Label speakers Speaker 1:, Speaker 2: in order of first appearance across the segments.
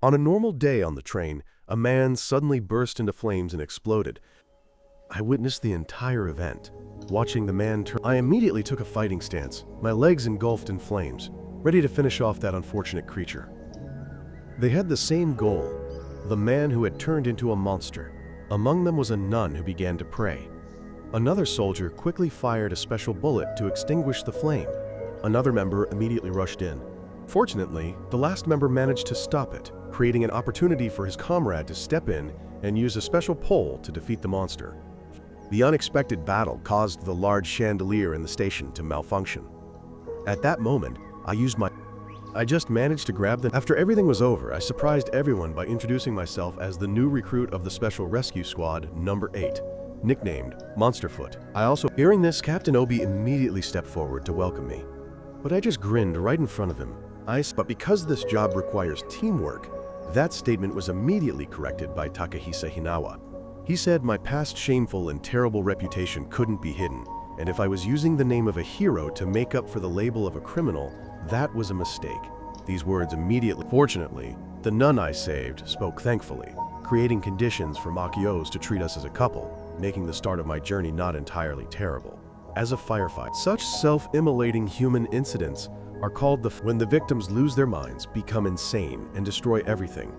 Speaker 1: On a normal day on the train, a man suddenly burst into flames and exploded. I witnessed the entire event. Watching the man turn, I immediately took a fighting stance, my legs engulfed in flames, ready to finish off that unfortunate creature. They had the same goal, the man who had turned into a monster. Among them was a nun who began to pray. Another soldier quickly fired a special bullet to extinguish the flame. Another member immediately rushed in. Fortunately, the last member managed to stop it, creating an opportunity for his comrade to step in and use a special pole to defeat the monster. The unexpected battle caused the large chandelier in the station to malfunction. At that moment, I just managed to grab them. After everything was over, I surprised everyone by introducing myself as the new recruit of the Special Rescue Squad, number 8, nicknamed Monsterfoot. Hearing this, Captain Obi immediately stepped forward to welcome me. But I just grinned right in front of him. But because this job requires teamwork, that statement was immediately corrected by Takahisa Hinawa. He said my past shameful and terrible reputation couldn't be hidden, and if I was using the name of a hero to make up for the label of a criminal, that was a mistake. These words immediately. Fortunately, the nun I saved spoke thankfully, creating conditions for Makios to treat us as a couple, making the start of my journey not entirely terrible. As a firefighter, such self-immolating human incidents are called when the victims lose their minds, become insane, and destroy everything.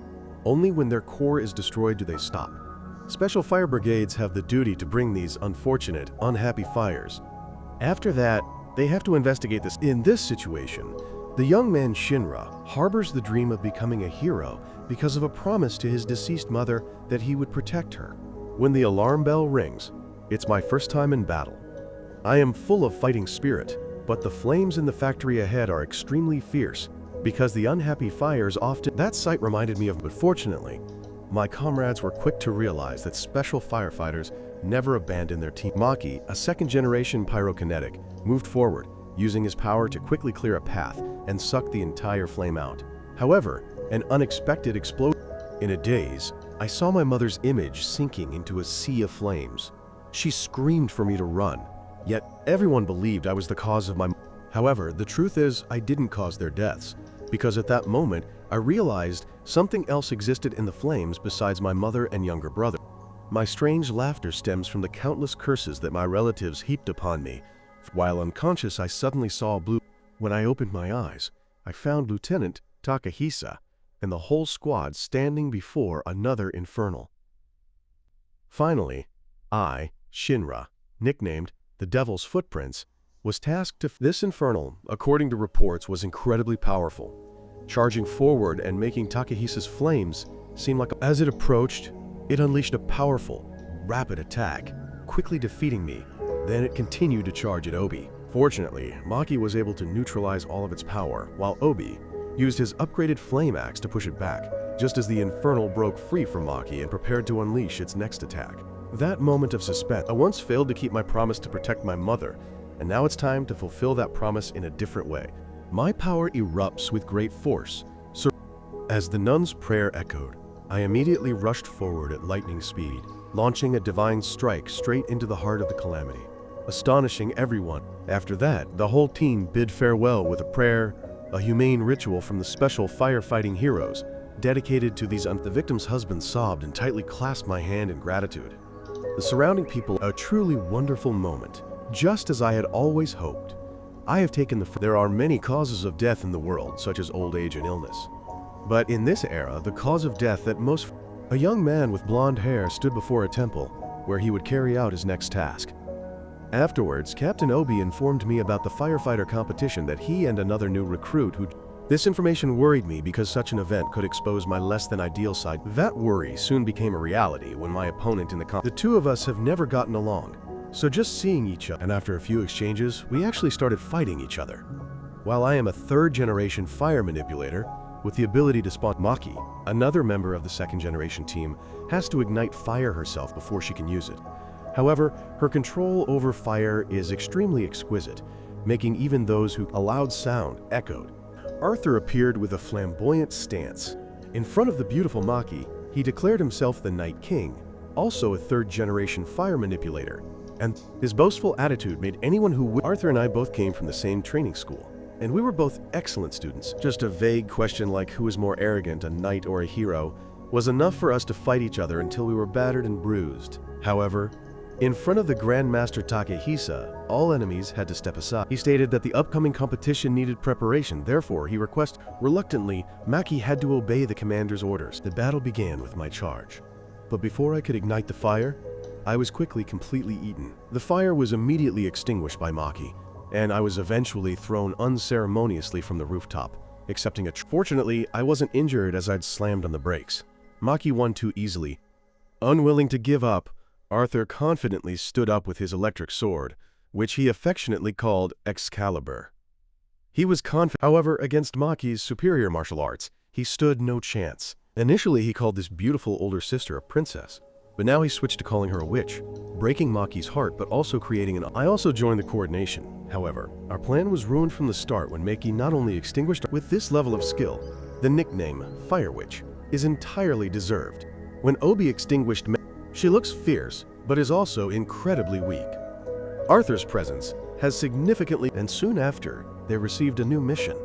Speaker 1: Only when their core is destroyed do they stop. Special fire brigades have the duty to bring these unfortunate, unhappy fires. After that, they have to investigate this. In this situation, the young man Shinra harbors the dream of becoming a hero because of a promise to his deceased mother that he would protect her. When the alarm bell rings, it's my first time in battle. I am full of fighting spirit, but the flames in the factory ahead are extremely fierce because the unhappy fires often. That sight reminded me of, but fortunately, my comrades were quick to realize that special firefighters never abandon their team. Maki, a second-generation pyrokinetic, moved forward, using his power to quickly clear a path and suck the entire flame out. However, an unexpected explosion. In a daze, I saw my mother's image sinking into a sea of flames. She screamed for me to run, yet everyone believed I was the cause of my. However, the truth is I didn't cause their deaths, because at that moment, I realized something else existed in the flames besides my mother and younger brother. My strange laughter stems from the countless curses that my relatives heaped upon me. While unconscious, I suddenly saw blue. When I opened my eyes, I found Lieutenant Takahisa and the whole squad standing before another infernal. Finally, I, Shinra, nicknamed the Devil's Footprints, was tasked to. This infernal, according to reports, was incredibly powerful, charging forward and making Takahisa's flames seem like. As it approached, it unleashed a powerful, rapid attack, quickly defeating me. Then it continued to charge at Obi. Fortunately, Maki was able to neutralize all of its power, while Obi used his upgraded flame axe to push it back, just as the infernal broke free from Maki and prepared to unleash its next attack. That moment of suspense. I once failed to keep my promise to protect my mother, and now it's time to fulfill that promise in a different way. My power erupts with great force. So, as the nun's prayer echoed, I immediately rushed forward at lightning speed, launching a divine strike straight into the heart of the calamity, astonishing everyone. After that, the whole team bid farewell with a prayer, a humane ritual from the special firefighting heroes, dedicated to these. The victim's husband sobbed and tightly clasped my hand in gratitude. The surrounding people, a truly wonderful moment, just as I had always hoped. I have taken There are many causes of death in the world, such as old age and illness. But in this era, the cause of death that most. A young man with blonde hair stood before a temple, where he would carry out his next task. Afterwards, Captain Obi informed me about the firefighter competition that he and another new recruit who. This information worried me because such an event could expose my less than ideal side. That worry soon became a reality when my opponent in the. The two of us have never gotten along. So just seeing each other, and after a few exchanges, we actually started fighting each other. While I am a third-generation fire manipulator with the ability to spawn, Maki, another member of the second-generation team, has to ignite fire herself before she can use it. However, her control over fire is extremely exquisite, making even those who. A loud sound echoed. Arthur appeared with a flamboyant stance. In front of the beautiful Maki, he declared himself the Night King, also a third-generation fire manipulator. And his boastful attitude made anyone who would. Arthur and I both came from the same training school. and we were both excellent students. Just a vague question like who was more arrogant, a knight or a hero, was enough for us to fight each other until we were battered and bruised. However, in front of the Grand Master Takehisa, all enemies had to step aside. He stated that the upcoming competition needed preparation, therefore he requested. Reluctantly, Maki had to obey the commander's orders. The battle began with my charge. But before I could ignite the fire, I was quickly completely eaten. The fire was immediately extinguished by Maki, and I was eventually thrown unceremoniously from the rooftop, accepting a Fortunately, I wasn't injured as I'd slammed on the brakes. Maki won too easily. Unwilling to give up, Arthur confidently stood up with his electric sword, which he affectionately called Excalibur. He was confident, however, against Maki's superior martial arts, he stood no chance. Initially, he called this beautiful older sister a princess, but now he switched to calling her a witch, breaking Maki's heart but also creating I also joined the coordination. However, our plan was ruined from the start when Maki not only extinguished with this level of skill, the nickname Fire Witch is entirely deserved. When Obi extinguished she looks fierce, but is also incredibly weak. Arthur's presence has significantly, and soon after, they received a new mission.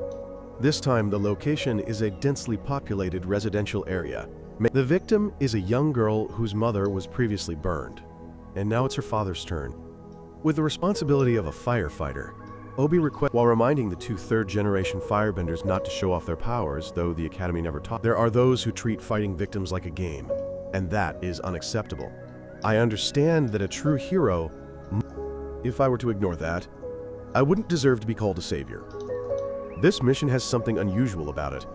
Speaker 1: This time, the location is a densely populated residential area. The victim is a young girl whose mother was previously burned, and now it's her father's turn. With the responsibility of a firefighter, Obi requests, while reminding the two third-generation firebenders not to show off their powers, though the Academy never taught. There are those who treat fighting victims like a game, and that is unacceptable. I understand that a true hero, if I were to ignore that, I wouldn't deserve to be called a savior. This mission has something unusual about it.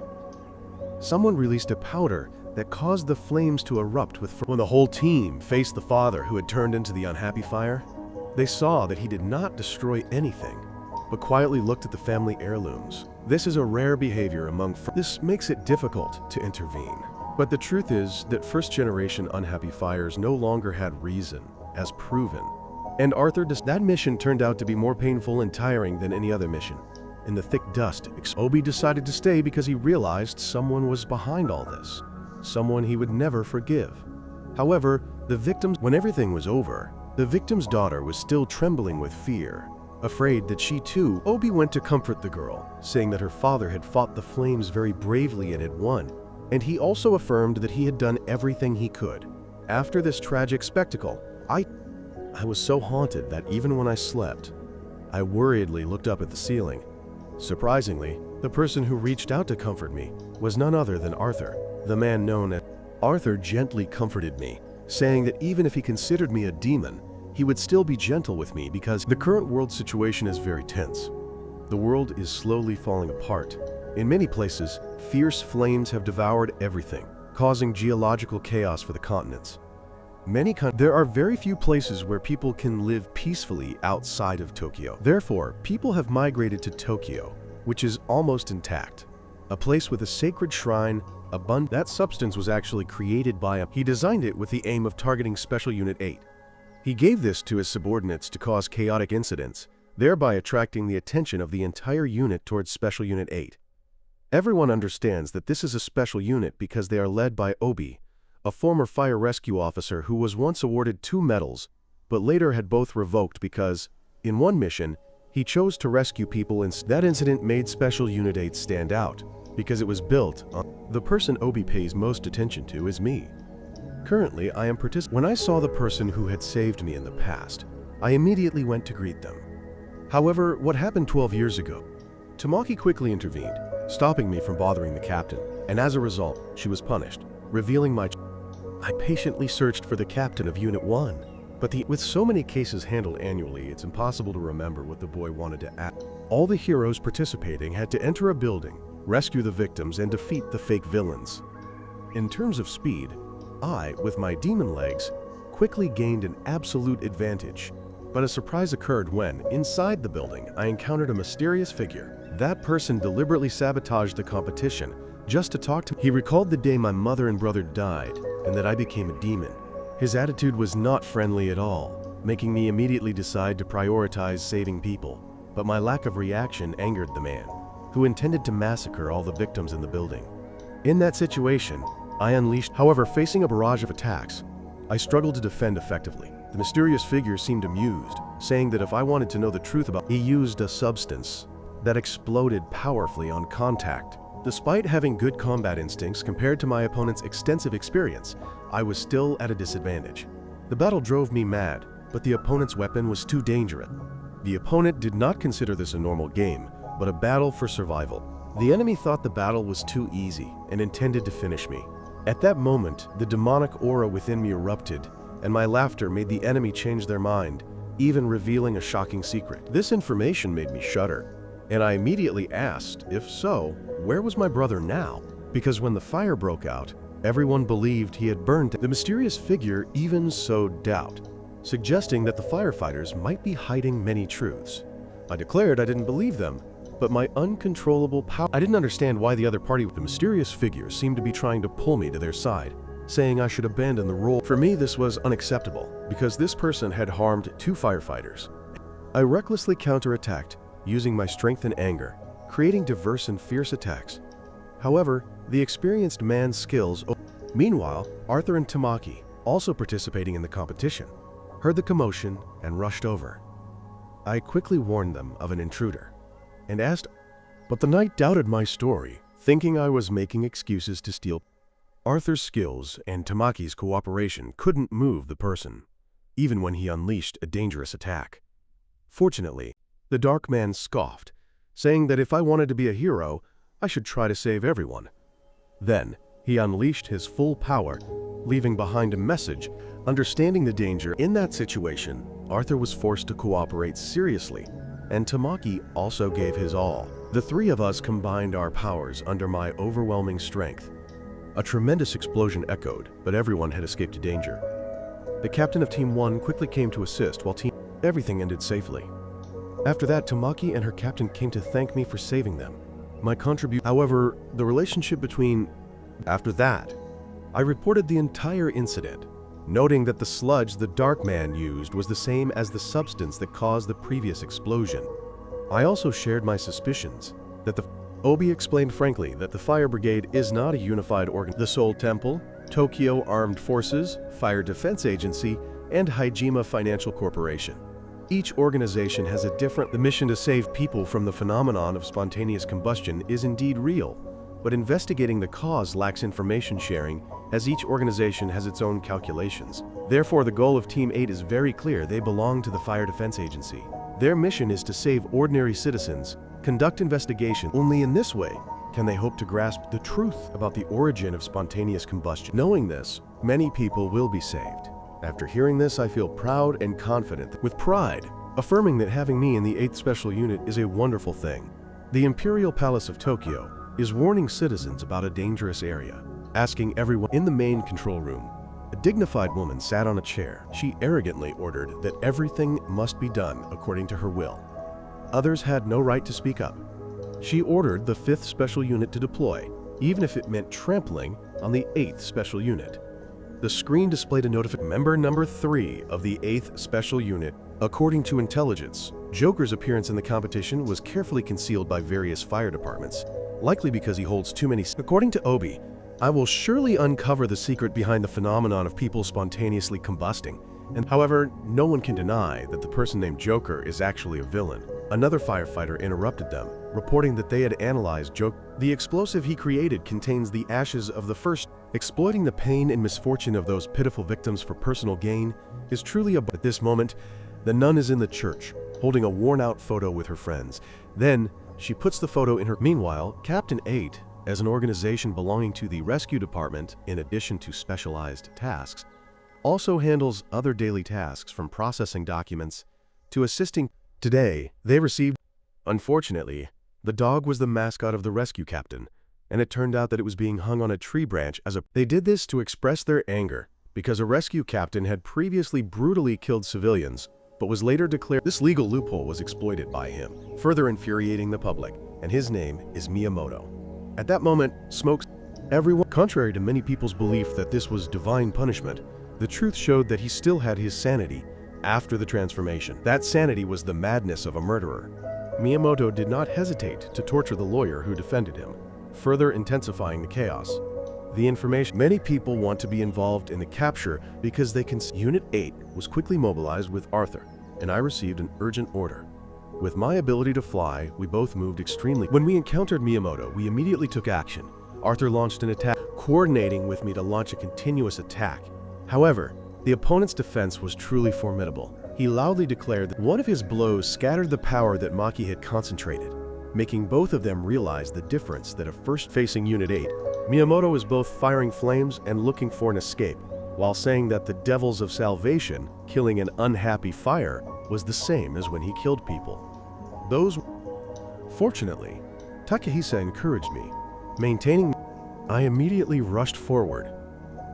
Speaker 1: Someone released a powder that caused the flames to erupt when the whole team faced the father who had turned into the unhappy fire. They saw that he did not destroy anything, but quietly looked at the family heirlooms. This is a rare behavior among This makes it difficult to intervene. But the truth is that first-generation unhappy fires no longer had reason, as proven. And that mission turned out to be more painful and tiring than any other mission. In the thick dust, Obi decided to stay because he realized someone was behind all this. Someone he would never forgive. However, when everything was over, the victim's daughter was still trembling with fear. Afraid that she too, Obi went to comfort the girl, saying that her father had fought the flames very bravely and had won. And he also affirmed that he had done everything he could. After this tragic spectacle, I was so haunted that even when I slept, I worriedly looked up at the ceiling. Surprisingly, the person who reached out to comfort me was none other than Arthur, the man known as Arthur gently comforted me, saying that even if he considered me a demon, he would still be gentle with me because the current world situation is very tense. The world is slowly falling apart. In many places, fierce flames have devoured everything, causing geological chaos for the continents. There are very few places where people can live peacefully outside of Tokyo. Therefore, people have migrated to Tokyo, which is almost intact. A place with a sacred shrine, that substance was actually created by He designed it with the aim of targeting Special Unit 8. He gave this to his subordinates to cause chaotic incidents, thereby attracting the attention of the entire unit towards Special Unit 8. Everyone understands that this is a special unit because they are led by Obi, a former fire rescue officer who was once awarded 2 medals, but later had both revoked because, in one mission, he chose to rescue people and that incident made Special Unit 8 stand out, because it was built on. The person Obi pays most attention to is me. Currently, I am participating. When I saw the person who had saved me in the past, I immediately went to greet them. However, what happened 12 years ago? Tamaki quickly intervened, stopping me from bothering the captain, and as a result, she was punished, revealing I patiently searched for the captain of Unit 1, but with so many cases handled annually, it's impossible to remember what the boy wanted to add. All the heroes participating had to enter a building, rescue the victims, and defeat the fake villains. In terms of speed, I, with my demon legs, quickly gained an absolute advantage. But a surprise occurred when, inside the building, I encountered a mysterious figure. That person deliberately sabotaged the competition just to talk to me. He recalled the day my mother and brother died and that I became a demon. His attitude was not friendly at all, making me immediately decide to prioritize saving people. But my lack of reaction angered the man, who intended to massacre all the victims in the building. In that situation, I unleashed. However, facing a barrage of attacks, I struggled to defend effectively. The mysterious figure seemed amused, saying that if I wanted to know the truth about, he used a substance that exploded powerfully on contact. Despite having good combat instincts compared to my opponent's extensive experience, I was still at a disadvantage. The battle drove me mad, but the opponent's weapon was too dangerous. The opponent did not consider this a normal game, but a battle for survival. The enemy thought the battle was too easy and intended to finish me. At that moment, the demonic aura within me erupted, and my laughter made the enemy change their mind, even revealing a shocking secret. This information made me shudder, and I immediately asked, if so, where was my brother now? Because when the fire broke out, everyone believed he had burned. The mysterious figure even sowed doubt, suggesting that the firefighters might be hiding many truths. I declared I didn't believe them, but my uncontrollable power— I didn't understand why the other party— the mysterious figure seemed to be trying to pull me to their side, saying I should abandon the role. For me, this was unacceptable, because this person had harmed 2 firefighters. I recklessly counterattacked, using my strength and anger, creating diverse and fierce attacks. However, the experienced man's skills— Meanwhile, Arthur and Tamaki, also participating in the competition, heard the commotion and rushed over. I quickly warned them of an intruder and asked, but the knight doubted my story, thinking I was making excuses to steal. Arthur's skills and Tamaki's cooperation couldn't move the person, even when he unleashed a dangerous attack. Fortunately, the dark man scoffed, saying that if I wanted to be a hero, I should try to save everyone. Then, he unleashed his full power, leaving behind a message. Understanding the danger in that situation, Arthur was forced to cooperate seriously, and Tamaki also gave his all. The 3 of us combined our powers under my overwhelming strength. A tremendous explosion echoed, but everyone had escaped to danger. The captain of Team 1 quickly came to assist while everything ended safely. After that, Tamaki and her captain came to thank me for saving them. However, the relationship between— After that, I reported the entire incident, noting that the sludge the dark man used was the same as the substance that caused the previous explosion. I also shared my suspicions that Obi explained frankly that the fire brigade is not a unified organ. The Soul Temple, Tokyo Armed Forces, Fire Defense Agency, and Hajima Financial Corporation. Each organization has a different— The mission to save people from the phenomenon of spontaneous combustion is indeed real, but investigating the cause lacks information sharing, as each organization has its own calculations. Therefore, the goal of Team 8 is very clear. They belong to the Fire Defense Agency. Their mission is to save ordinary citizens, conduct investigation. Only in this way can they hope to grasp the truth about the origin of spontaneous combustion. Knowing this, many people will be saved. After hearing this, I feel proud and confident, with pride, affirming that having me in the 8th Special Unit is a wonderful thing. The Imperial Palace of Tokyo is warning citizens about a dangerous area, asking everyone— In the main control room, a dignified woman sat on a chair. She arrogantly ordered that everything must be done according to her will. Others had no right to speak up. She ordered the 5th Special Unit to deploy, even if it meant trampling on the 8th Special Unit. The screen displayed a notification. Member number 3 of the 8th Special Unit. According to intelligence, Joker's appearance in the competition was carefully concealed by various fire departments, likely because he holds too many— According to Obi, I will surely uncover the secret behind the phenomenon of people spontaneously combusting. However, no one can deny that the person named Joker is actually a villain. Another firefighter interrupted them, reporting that they had analyzed Joker. The explosive he created contains the ashes of the first. Exploiting the pain and misfortune of those pitiful victims for personal gain is truly a— At this moment, the nun is in the church, holding a worn-out photo with her friends. Then, she puts the photo in her— Meanwhile, Captain 8, as an organization belonging to the rescue department, in addition to specialized tasks, also handles other daily tasks, from processing documents to assisting. Today, they received— Unfortunately, the dog was the mascot of the rescue captain, and it turned out that it was being hung on a tree branch as a— They did this to express their anger, because a rescue captain had previously brutally killed civilians, but was later declared— This legal loophole was exploited by him, further infuriating the public, and his name is Miyamoto. At that moment, smoke— Everyone— Contrary to many people's belief that this was divine punishment, the truth showed that he still had his sanity after the transformation. That sanity was the madness of a murderer. Miyamoto did not hesitate to torture the lawyer who defended him, further intensifying the chaos. The information— Many people want to be involved in the capture because they can— Unit 8 was quickly mobilized with Arthur, and I received an urgent order. With my ability to fly, we both moved extremely. When we encountered Miyamoto, we immediately took action. Arthur launched an attack, coordinating with me to launch a continuous attack. However, the opponent's defense was truly formidable. He loudly declared that one of his blows scattered the power that Maki had concentrated, making both of them realize the difference that at first facing Unit 8, Miyamoto was both firing flames and looking for an escape, while saying that the devils of salvation, killing an unhappy fire, was the same as when he killed people. Fortunately, Takehisa encouraged me, maintaining. I immediately rushed forward,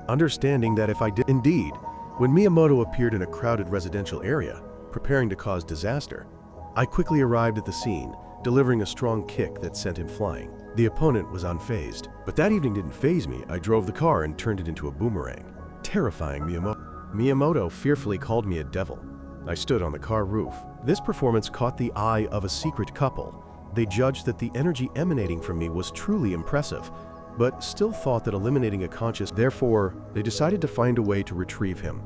Speaker 1: understanding that if I did indeed, when Miyamoto appeared in a crowded residential area, preparing to cause disaster, I quickly arrived at the scene, delivering a strong kick that sent him flying. The opponent was unfazed, but that evening didn't faze me. I drove the car and turned it into a boomerang, terrifying Miyamoto. Miyamoto fearfully called me a devil. I stood on the car roof. This performance caught the eye of a secret couple. They judged that the energy emanating from me was truly impressive, but still thought that eliminating a conscious, therefore, they decided to find a way to retrieve him.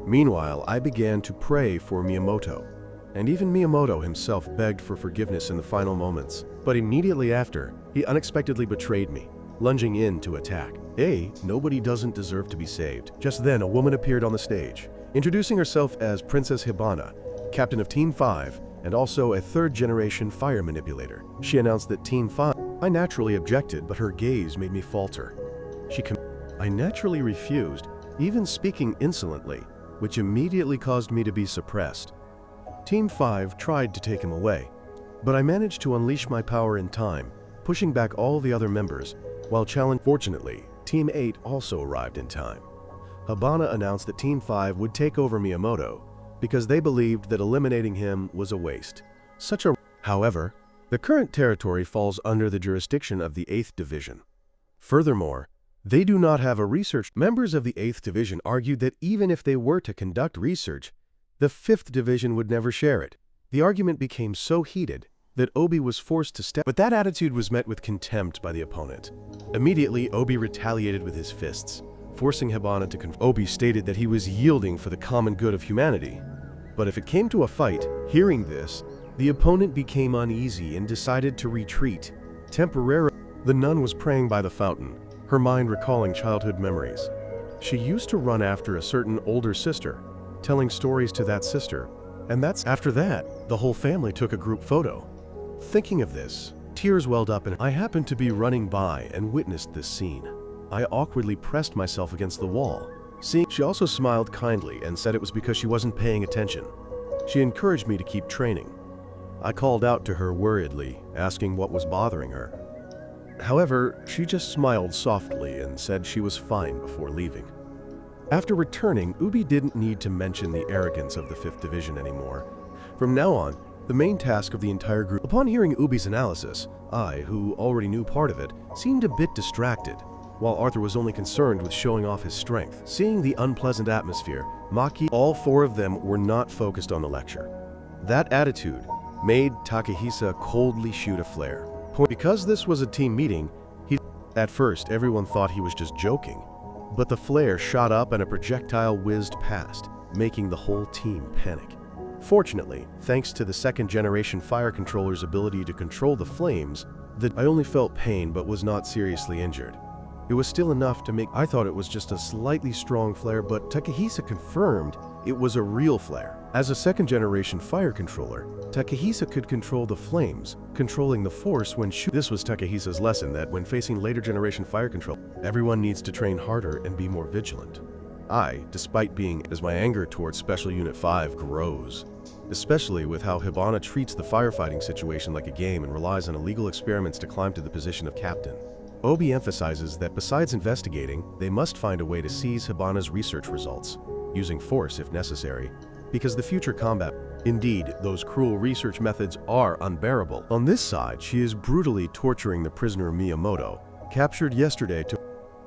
Speaker 1: Meanwhile, I began to pray for Miyamoto, and even Miyamoto himself begged for forgiveness in the final moments. But immediately after, he unexpectedly betrayed me, lunging in to attack. Nobody doesn't deserve to be saved. Just then, a woman appeared on the stage, introducing herself as Princess Hibana, captain of Team 5, and also a third-generation fire manipulator. She announced that Team 5. I naturally objected, but her gaze made me falter. I naturally refused, even speaking insolently, which immediately caused me to be suppressed. Team 5 tried to take him away, but I managed to unleash my power in time, pushing back all the other members, while challenging. Fortunately, Team 8 also arrived in time. Hibana announced that Team 5 would take over Miyamoto because they believed that eliminating him was a waste. However, the current territory falls under the jurisdiction of the 8th Division. Furthermore, they do not have a research. Members of the 8th Division argued that even if they were to conduct research, the 5th Division would never share it. The argument became so heated that Obi was forced to step, but that attitude was met with contempt by the opponent. Immediately, Obi retaliated with his fists, forcing Hibana to confront. Obi stated that he was yielding for the common good of humanity. But if it came to a fight, hearing this, the opponent became uneasy and decided to retreat. Temporarily, the nun was praying by the fountain, her mind recalling childhood memories. She used to run after a certain older sister, telling stories to that sister, and after that, the whole family took a group photo. Thinking of this, tears welled up and I happened to be running by and witnessed this scene. I awkwardly pressed myself against the wall. She also smiled kindly and said it was because she wasn't paying attention. She encouraged me to keep training. I called out to her worriedly, asking what was bothering her. However, she just smiled softly and said she was fine before leaving. After returning, Ubi didn't need to mention the arrogance of the 5th Division anymore. From now on, the main task of the entire group. Upon hearing Ubi's analysis, I, who already knew part of it, seemed a bit distracted, while Arthur was only concerned with showing off his strength. Seeing the unpleasant atmosphere, Maki, all 4 of them were not focused on the lecture. That attitude made Takehisa coldly shoot a flare. Because this was a team meeting, at first everyone thought he was just joking, but the flare shot up and a projectile whizzed past, making the whole team panic. Fortunately, thanks to the 2nd-generation fire controller's ability to control the flames, I only felt pain but was not seriously injured. It was still enough to make. I thought it was just a slightly strong flare, but Takehisa confirmed it was a real flare. As a 2nd-generation fire controller, Takehisa could control the flames, controlling the force when shooting. This was Takehisa's lesson that when facing later-generation fire control, everyone needs to train harder and be more vigilant. Despite being, as my anger towards Special Unit 5 grows, especially with how Hibana treats the firefighting situation like a game and relies on illegal experiments to climb to the position of captain. Obi emphasizes that besides investigating, they must find a way to seize Hibana's research results, using force if necessary, because the future combat. Indeed, those cruel research methods are unbearable. On this side, she is brutally torturing the prisoner Miyamoto, captured yesterday to.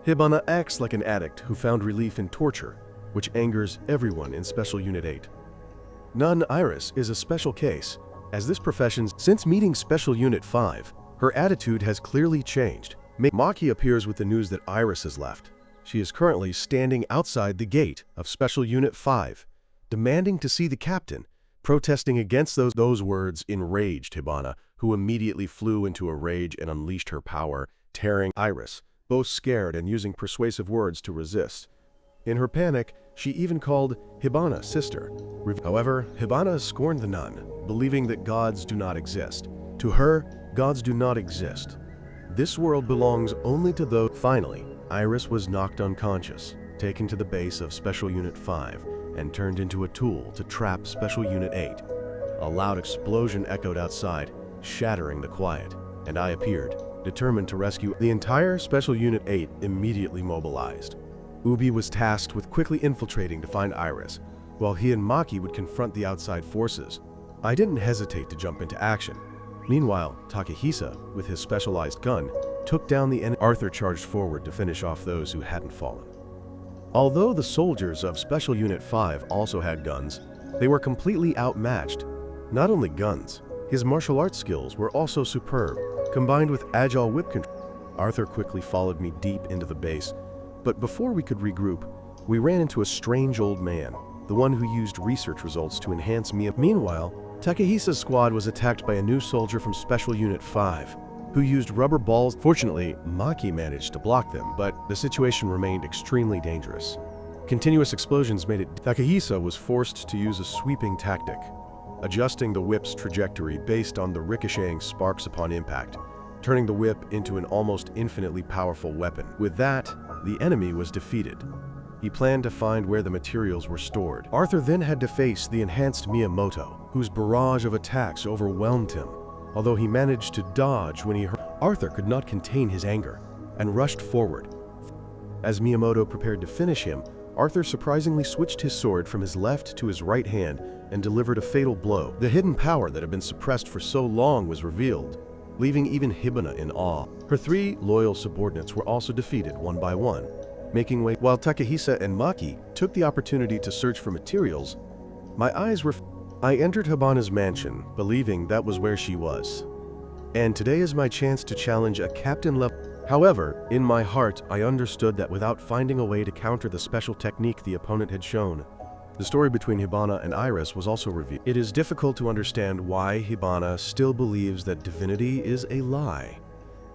Speaker 1: Hibana acts like an addict who found relief in torture, which angers everyone in Special Unit 8. Nun Iris is a special case, as this profession, since meeting Special Unit 5, her attitude has clearly changed. Maki appears with the news that Iris has left. She is currently standing outside the gate of Special Unit 5, demanding to see the captain. Protesting against those words enraged Hibana, who immediately flew into a rage and unleashed her power, tearing Iris, both scared and using persuasive words to resist. In her panic, she even called Hibana sister. However, Hibana scorned the nun, believing that gods do not exist. To her, gods do not exist. This world belongs only to those. Finally, Iris was knocked unconscious, taken to the base of Special Unit 5, and turned into a tool to trap Special Unit 8. A loud explosion echoed outside, shattering the quiet, and I appeared, determined to rescue. The entire Special Unit 8 immediately mobilized. Ubi was tasked with quickly infiltrating to find Iris, while he and Maki would confront the outside forces. I didn't hesitate to jump into action. Meanwhile, Takehisa, with his specialized gun, took down the enemy. Arthur charged forward to finish off those who hadn't fallen. Although the soldiers of Special Unit 5 also had guns, they were completely outmatched. Not only guns, his martial arts skills were also superb, combined with agile whip control. Arthur quickly followed me deep into the base, but before we could regroup, we ran into a strange old man, the one who used research results to enhance me. Meanwhile, Takehisa's squad was attacked by a new soldier from Special Unit 5, who used rubber balls. Fortunately, Maki managed to block them, but the situation remained extremely dangerous. Continuous explosions made it. Takehisa was forced to use a sweeping tactic, adjusting the whip's trajectory based on the ricocheting sparks upon impact, turning the whip into an almost infinitely powerful weapon. With that, the enemy was defeated. He planned to find where the materials were stored. Arthur then had to face the enhanced Miyamoto, whose barrage of attacks overwhelmed him. Although he managed to dodge when he heard, Arthur could not contain his anger and rushed forward. As Miyamoto prepared to finish him, Arthur surprisingly switched his sword from his left to his right hand and delivered a fatal blow. The hidden power that had been suppressed for so long was revealed, leaving even Hibana in awe. Her 3 loyal subordinates were also defeated one by one, making way. While Takehisa and Maki took the opportunity to search for materials, my eyes were. I entered Hibana's mansion, believing that was where she was. And today is my chance to challenge a captain level. However, in my heart, I understood that without finding a way to counter the special technique the opponent had shown, the story between Hibana and Iris was also revealed. It is difficult to understand why Hibana still believes that divinity is a lie,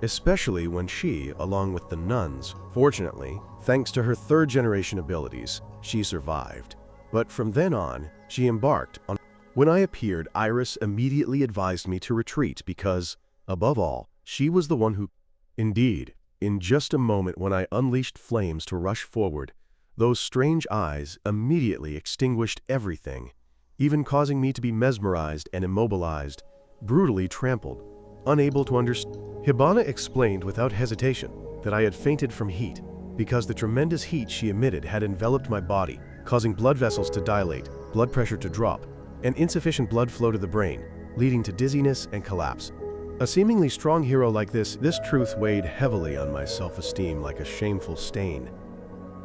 Speaker 1: especially when she, along with the nuns, fortunately, thanks to her 3rd-generation abilities, she survived. But from then on, she embarked on. When I appeared, Iris immediately advised me to retreat because, above all, she was the one who. Indeed, in just a moment when I unleashed flames to rush forward, those strange eyes immediately extinguished everything, even causing me to be mesmerized and immobilized, brutally trampled, unable to understand. Hibana explained without hesitation that I had fainted from heat, because the tremendous heat she emitted had enveloped my body, causing blood vessels to dilate, blood pressure to drop, and insufficient blood flow to the brain, leading to dizziness and collapse. A seemingly strong hero like this truth weighed heavily on my self-esteem like a shameful stain.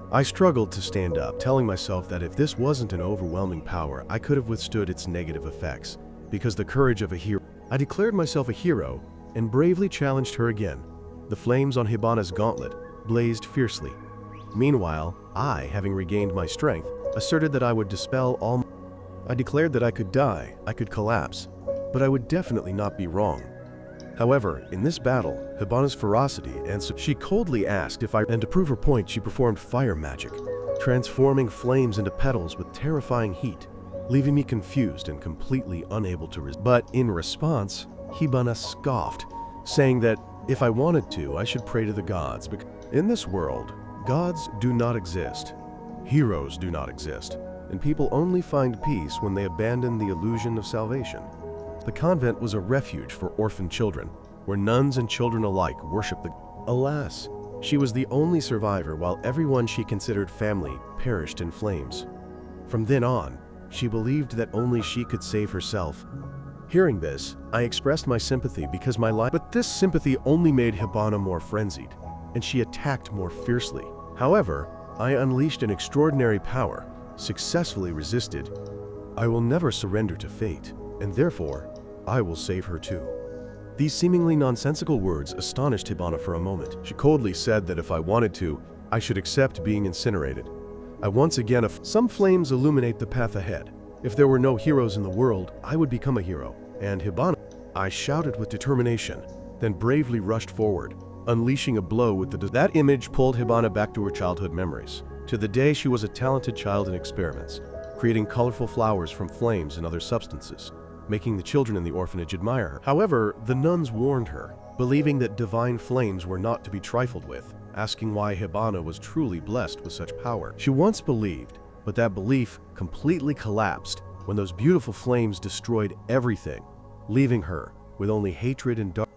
Speaker 1: I struggled to stand up, telling myself that if this wasn't an overwhelming power, I could have withstood its negative effects, because the courage of a hero. I declared myself a hero and bravely challenged her again. The flames on Hibana's gauntlet blazed fiercely. Meanwhile, I, having regained my strength, asserted that I would dispel all. I declared that I could die, I could collapse, but I would definitely not be wrong. However, in this battle, Hibana's ferocity and she coldly asked if and to prove her point, she performed fire magic, transforming flames into petals with terrifying heat, leaving me confused and completely unable to resist. But in response, Hibana scoffed, saying that if I wanted to, I should pray to the gods. Because in this world, gods do not exist, heroes do not exist, and people only find peace when they abandon the illusion of salvation. The convent was a refuge for orphaned children, where nuns and children alike worshiped the. Alas, she was the only survivor, while everyone she considered family perished in flames. From then on, she believed that only she could save herself. Hearing this, I expressed my sympathy because my life. But this sympathy only made Hibana more frenzied, and she attacked more fiercely. However, I unleashed an extraordinary power, successfully resisted. I will never surrender to fate, and therefore, I will save her too. These seemingly nonsensical words astonished Hibana for a moment. She coldly said that if I wanted to, I should accept being incinerated. I once again, some flames illuminate the path ahead, If there were no heroes in the world, I would become a hero. And Hibana, I shouted with determination, then bravely rushed forward, unleashing a blow with that image pulled Hibana back to her childhood memories, to the day she was a talented child in experiments, creating colorful flowers from flames and other substances, making the children in the orphanage admire her. However, the nuns warned her, believing that divine flames were not to be trifled with, asking why Hibana was truly blessed with such power. She once believed, but that belief completely collapsed when those beautiful flames destroyed everything, leaving her with only hatred and dark.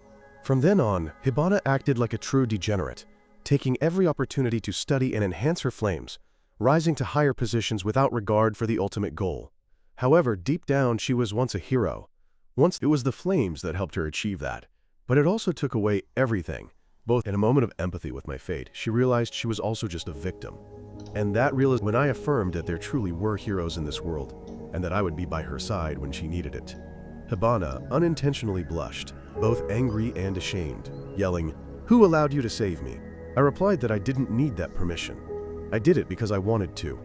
Speaker 1: From then on, Hibana acted like a true degenerate, taking every opportunity to study and enhance her flames, rising to higher positions without regard for the ultimate goal. However, deep down, she was once a hero. Once it was the flames that helped her achieve that, but it also took away everything. Both in a moment of empathy with my fate, she realized she was also just a victim. And that realized when I affirmed that there truly were heroes in this world, and that I would be by her side when she needed it. Hibana unintentionally blushed, both angry and ashamed, yelling, "Who allowed you to save me?" I replied that I didn't need that permission. I did it because I wanted to.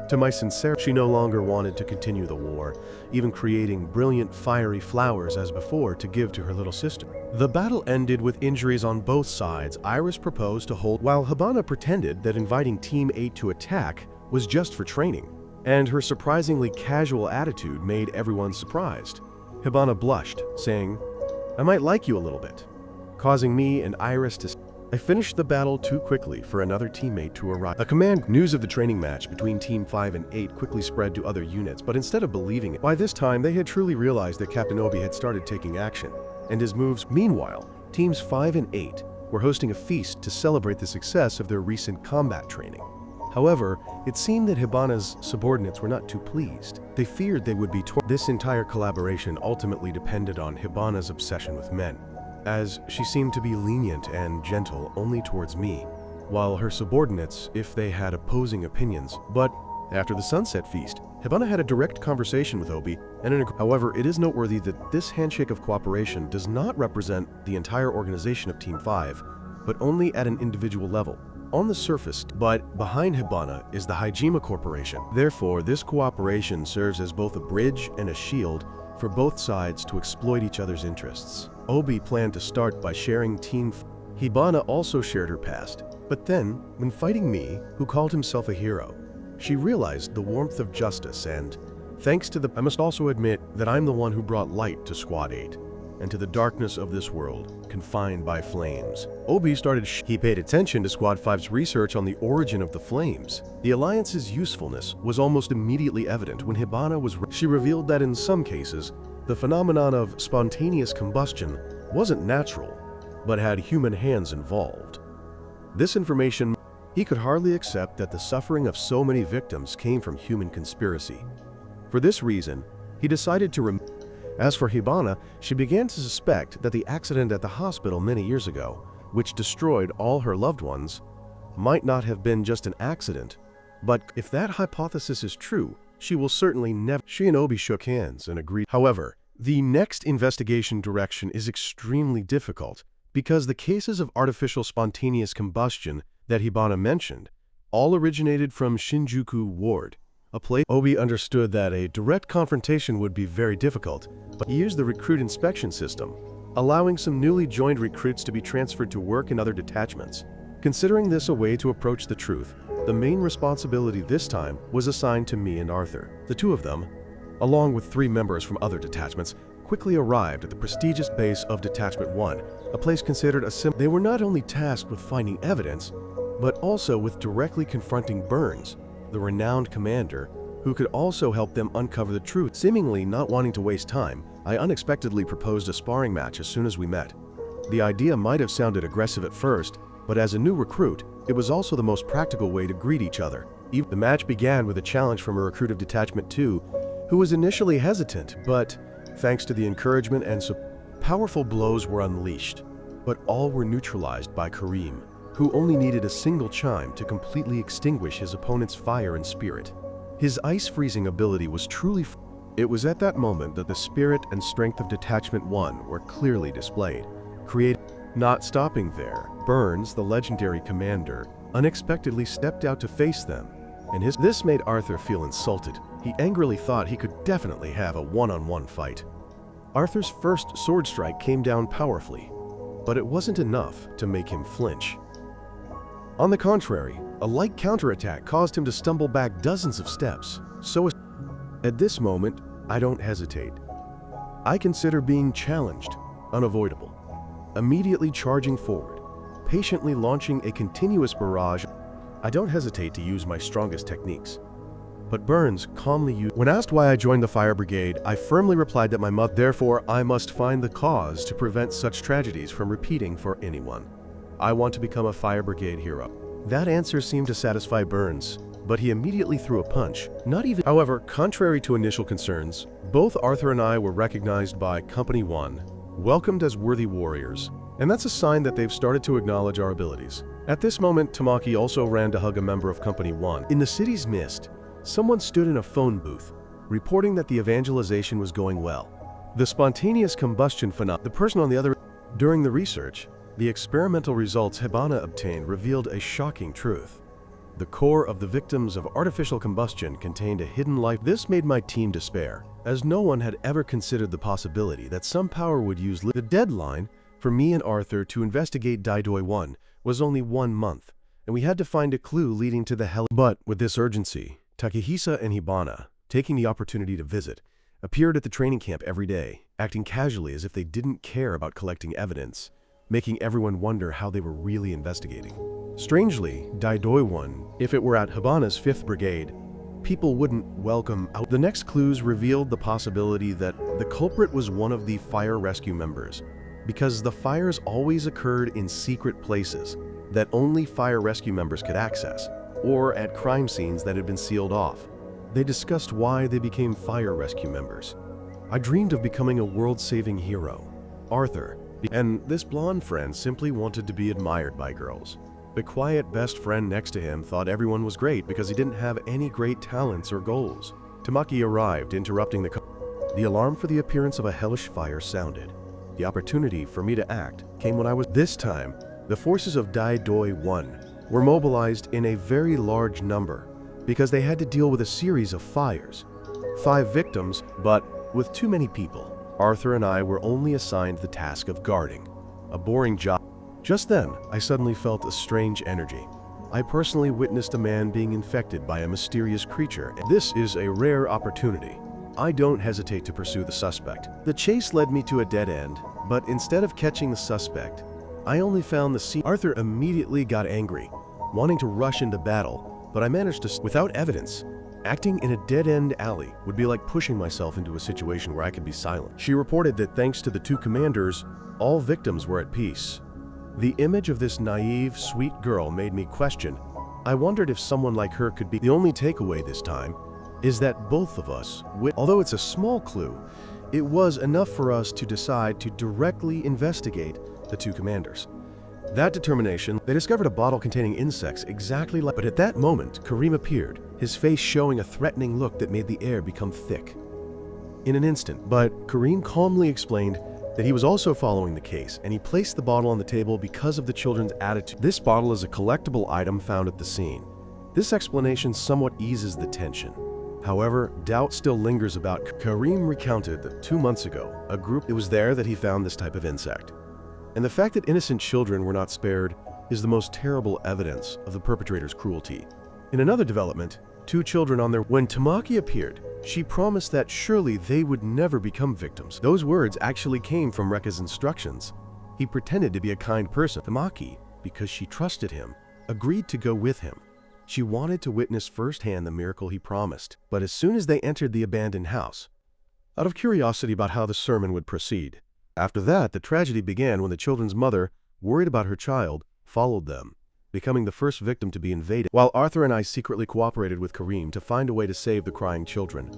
Speaker 1: To my sincerity, she no longer wanted to continue the war, even creating brilliant fiery flowers as before to give to her little sister. The battle ended with injuries on both sides. Iris proposed to hold, while Hibana pretended that inviting Team 8 to attack was just for training, and her surprisingly casual attitude made everyone surprised. Hibana blushed, saying, "I might like you a little bit," causing me and Iris to... I finished the battle too quickly for another teammate to arrive. A command news of the training match between Team 5 and 8 quickly spread to other units, but instead of believing it, by this time they had truly realized that Captain Obi had started taking action, and his moves. Meanwhile, Teams 5 and 8 were hosting a feast to celebrate the success of their recent combat training. However, it seemed that Hibana's subordinates were not too pleased. They feared they would be torn. This entire collaboration ultimately depended on Hibana's obsession with men, as she seemed to be lenient and gentle only towards me, while her subordinates, if they had opposing opinions. But after the sunset feast, Hibana had a direct conversation with Obi, however, it is noteworthy that this handshake of cooperation does not represent the entire organization of Team 5, but only at an individual level. On the surface, but behind Hibana is the Hajima Corporation. Therefore, this cooperation serves as both a bridge and a shield for both sides to exploit each other's interests. Obi planned to start by sharing Hibana also shared her past, but then, when fighting me, who called himself a hero, she realized the warmth of justice and, thanks to I must also admit that I'm the one who brought light to Squad 8, and to the darkness of this world, confined by flames. Obi started he paid attention to Squad 5's research on the origin of the flames. The Alliance's usefulness was almost immediately evident when Hibana was she revealed that in some cases, the phenomenon of spontaneous combustion wasn't natural, but had human hands involved. This information, he could hardly accept that the suffering of so many victims came from human conspiracy. For this reason, he decided to As for Hibana, she began to suspect that the accident at the hospital many years ago, which destroyed all her loved ones, might not have been just an accident. But if that hypothesis is true, she will certainly never... She and Obi shook hands and agreed. However, the next investigation direction is extremely difficult because the cases of artificial spontaneous combustion that Hibana mentioned all originated from Shinjuku Ward, a place. Obi understood that a direct confrontation would be very difficult, but he used the recruit inspection system, allowing some newly joined recruits to be transferred to work in other detachments. Considering this a way to approach the truth, the main responsibility this time was assigned to me and Arthur. The two of them, along with 3 members from other detachments, quickly arrived at the prestigious base of Detachment 1, a place considered a symbol. They were not only tasked with finding evidence, but also with directly confronting Burns, the renowned commander, who could also help them uncover the truth. Seemingly not wanting to waste time, I unexpectedly proposed a sparring match as soon as we met. The idea might have sounded aggressive at first, but as a new recruit, it was also the most practical way to greet each other. The match began with a challenge from a recruit of Detachment 2, who was initially hesitant, but thanks to the encouragement and powerful blows were unleashed. But all were neutralized by Kareem, who only needed a single chime to completely extinguish his opponent's fire and spirit. His ice-freezing ability was truly... It was at that moment that the spirit and strength of Detachment 1 were clearly displayed. Not stopping there, Burns, the legendary commander, unexpectedly stepped out to face them, and this made Arthur feel insulted. He angrily thought he could definitely have a one-on-one fight. Arthur's first sword strike came down powerfully, but it wasn't enough to make him flinch. On the contrary, a light counterattack caused him to stumble back dozens of steps. At this moment, I don't hesitate. I consider being challenged unavoidable. Immediately charging forward, patiently launching a continuous barrage, I don't hesitate to use my strongest techniques. But Burns calmly used. When asked why I joined the fire brigade, I firmly replied that my mother. Therefore, I must find the cause to prevent such tragedies from repeating for anyone. I want to become a fire brigade hero. That answer seemed to satisfy Burns, but he immediately threw a punch. However, contrary to initial concerns, both Arthur and I were recognized by Company 1, welcomed as worthy warriors, and that's a sign that they've started to acknowledge our abilities. At this moment, Tamaki also ran to hug a member of Company 1. In the city's mist, someone stood in a phone booth, reporting that the evangelization was going well. The spontaneous combustion phenomenon. The person on the other. During the research, the experimental results Hibana obtained revealed a shocking truth. The core of the victims of artificial combustion contained a hidden life. This made my team despair, as no one had ever considered the possibility that some power would use. The deadline for me and Arthur to investigate Daidoi 1 was only 1 month, and we had to find a clue leading to the hell. But with this urgency, Takehisa and Hibana, taking the opportunity to visit, appeared at the training camp every day, acting casually as if they didn't care about collecting evidence, making everyone wonder how they were really investigating. Strangely, Daidoi 1, if it were at Hibana's 5th Brigade, people wouldn't welcome out. The next clues revealed the possibility that the culprit was one of the fire rescue members, because the fires always occurred in secret places that only fire rescue members could access, or at crime scenes that had been sealed off. They discussed why they became fire rescue members. I dreamed of becoming a world-saving hero, Arthur, and this blonde friend simply wanted to be admired by girls. The quiet best friend next to him thought everyone was great because he didn't have any great talents or goals. Tamaki arrived, interrupting the alarm for the appearance of a hellish fire sounded. The opportunity for me to act came when I was. This time, the forces of Daidoi 1 were mobilized in a very large number because they had to deal with a series of fires. 5 victims, but with too many people. Arthur and I were only assigned the task of guarding, a boring job. Just then, I suddenly felt a strange energy. I personally witnessed a man being infected by a mysterious creature. This is a rare opportunity. I don't hesitate to pursue the suspect. The chase led me to a dead end, but instead of catching the suspect, I only found the scene. Arthur immediately got angry, wanting to rush into battle, but I managed to. Without evidence, acting in a dead-end alley would be like pushing myself into a situation where I could be silent. She reported that thanks to the 2 commanders, all victims were at peace. The image of this naive, sweet girl made me question. I wondered if someone like her could be. The only takeaway this time is that both of us, although it's a small clue, it was enough for us to decide to directly investigate the 2 commanders. That determination, they discovered a bottle containing insects exactly like. But at that moment, Kareem appeared, his face showing a threatening look that made the air become thick. In an instant, but Kareem calmly explained that he was also following the case, and he placed the bottle on the table because of the children's attitude. This bottle is a collectible item found at the scene. This explanation somewhat eases the tension. However, doubt still lingers about. Kareem recounted that 2 months ago, it was there that he found this type of insect. And the fact that innocent children were not spared is the most terrible evidence of the perpetrator's cruelty. In another development, 2 children on their. When Tamaki appeared, she promised that surely they would never become victims. Those words actually came from Rekka's instructions. He pretended to be a kind person. Tamaki, because she trusted him, agreed to go with him. She wanted to witness firsthand the miracle he promised. But as soon as they entered the abandoned house, out of curiosity about how the sermon would proceed. After that, the tragedy began when the children's mother, worried about her child, followed them, becoming the first victim to be invaded. While Arthur and I secretly cooperated with Kareem to find a way to save the crying children,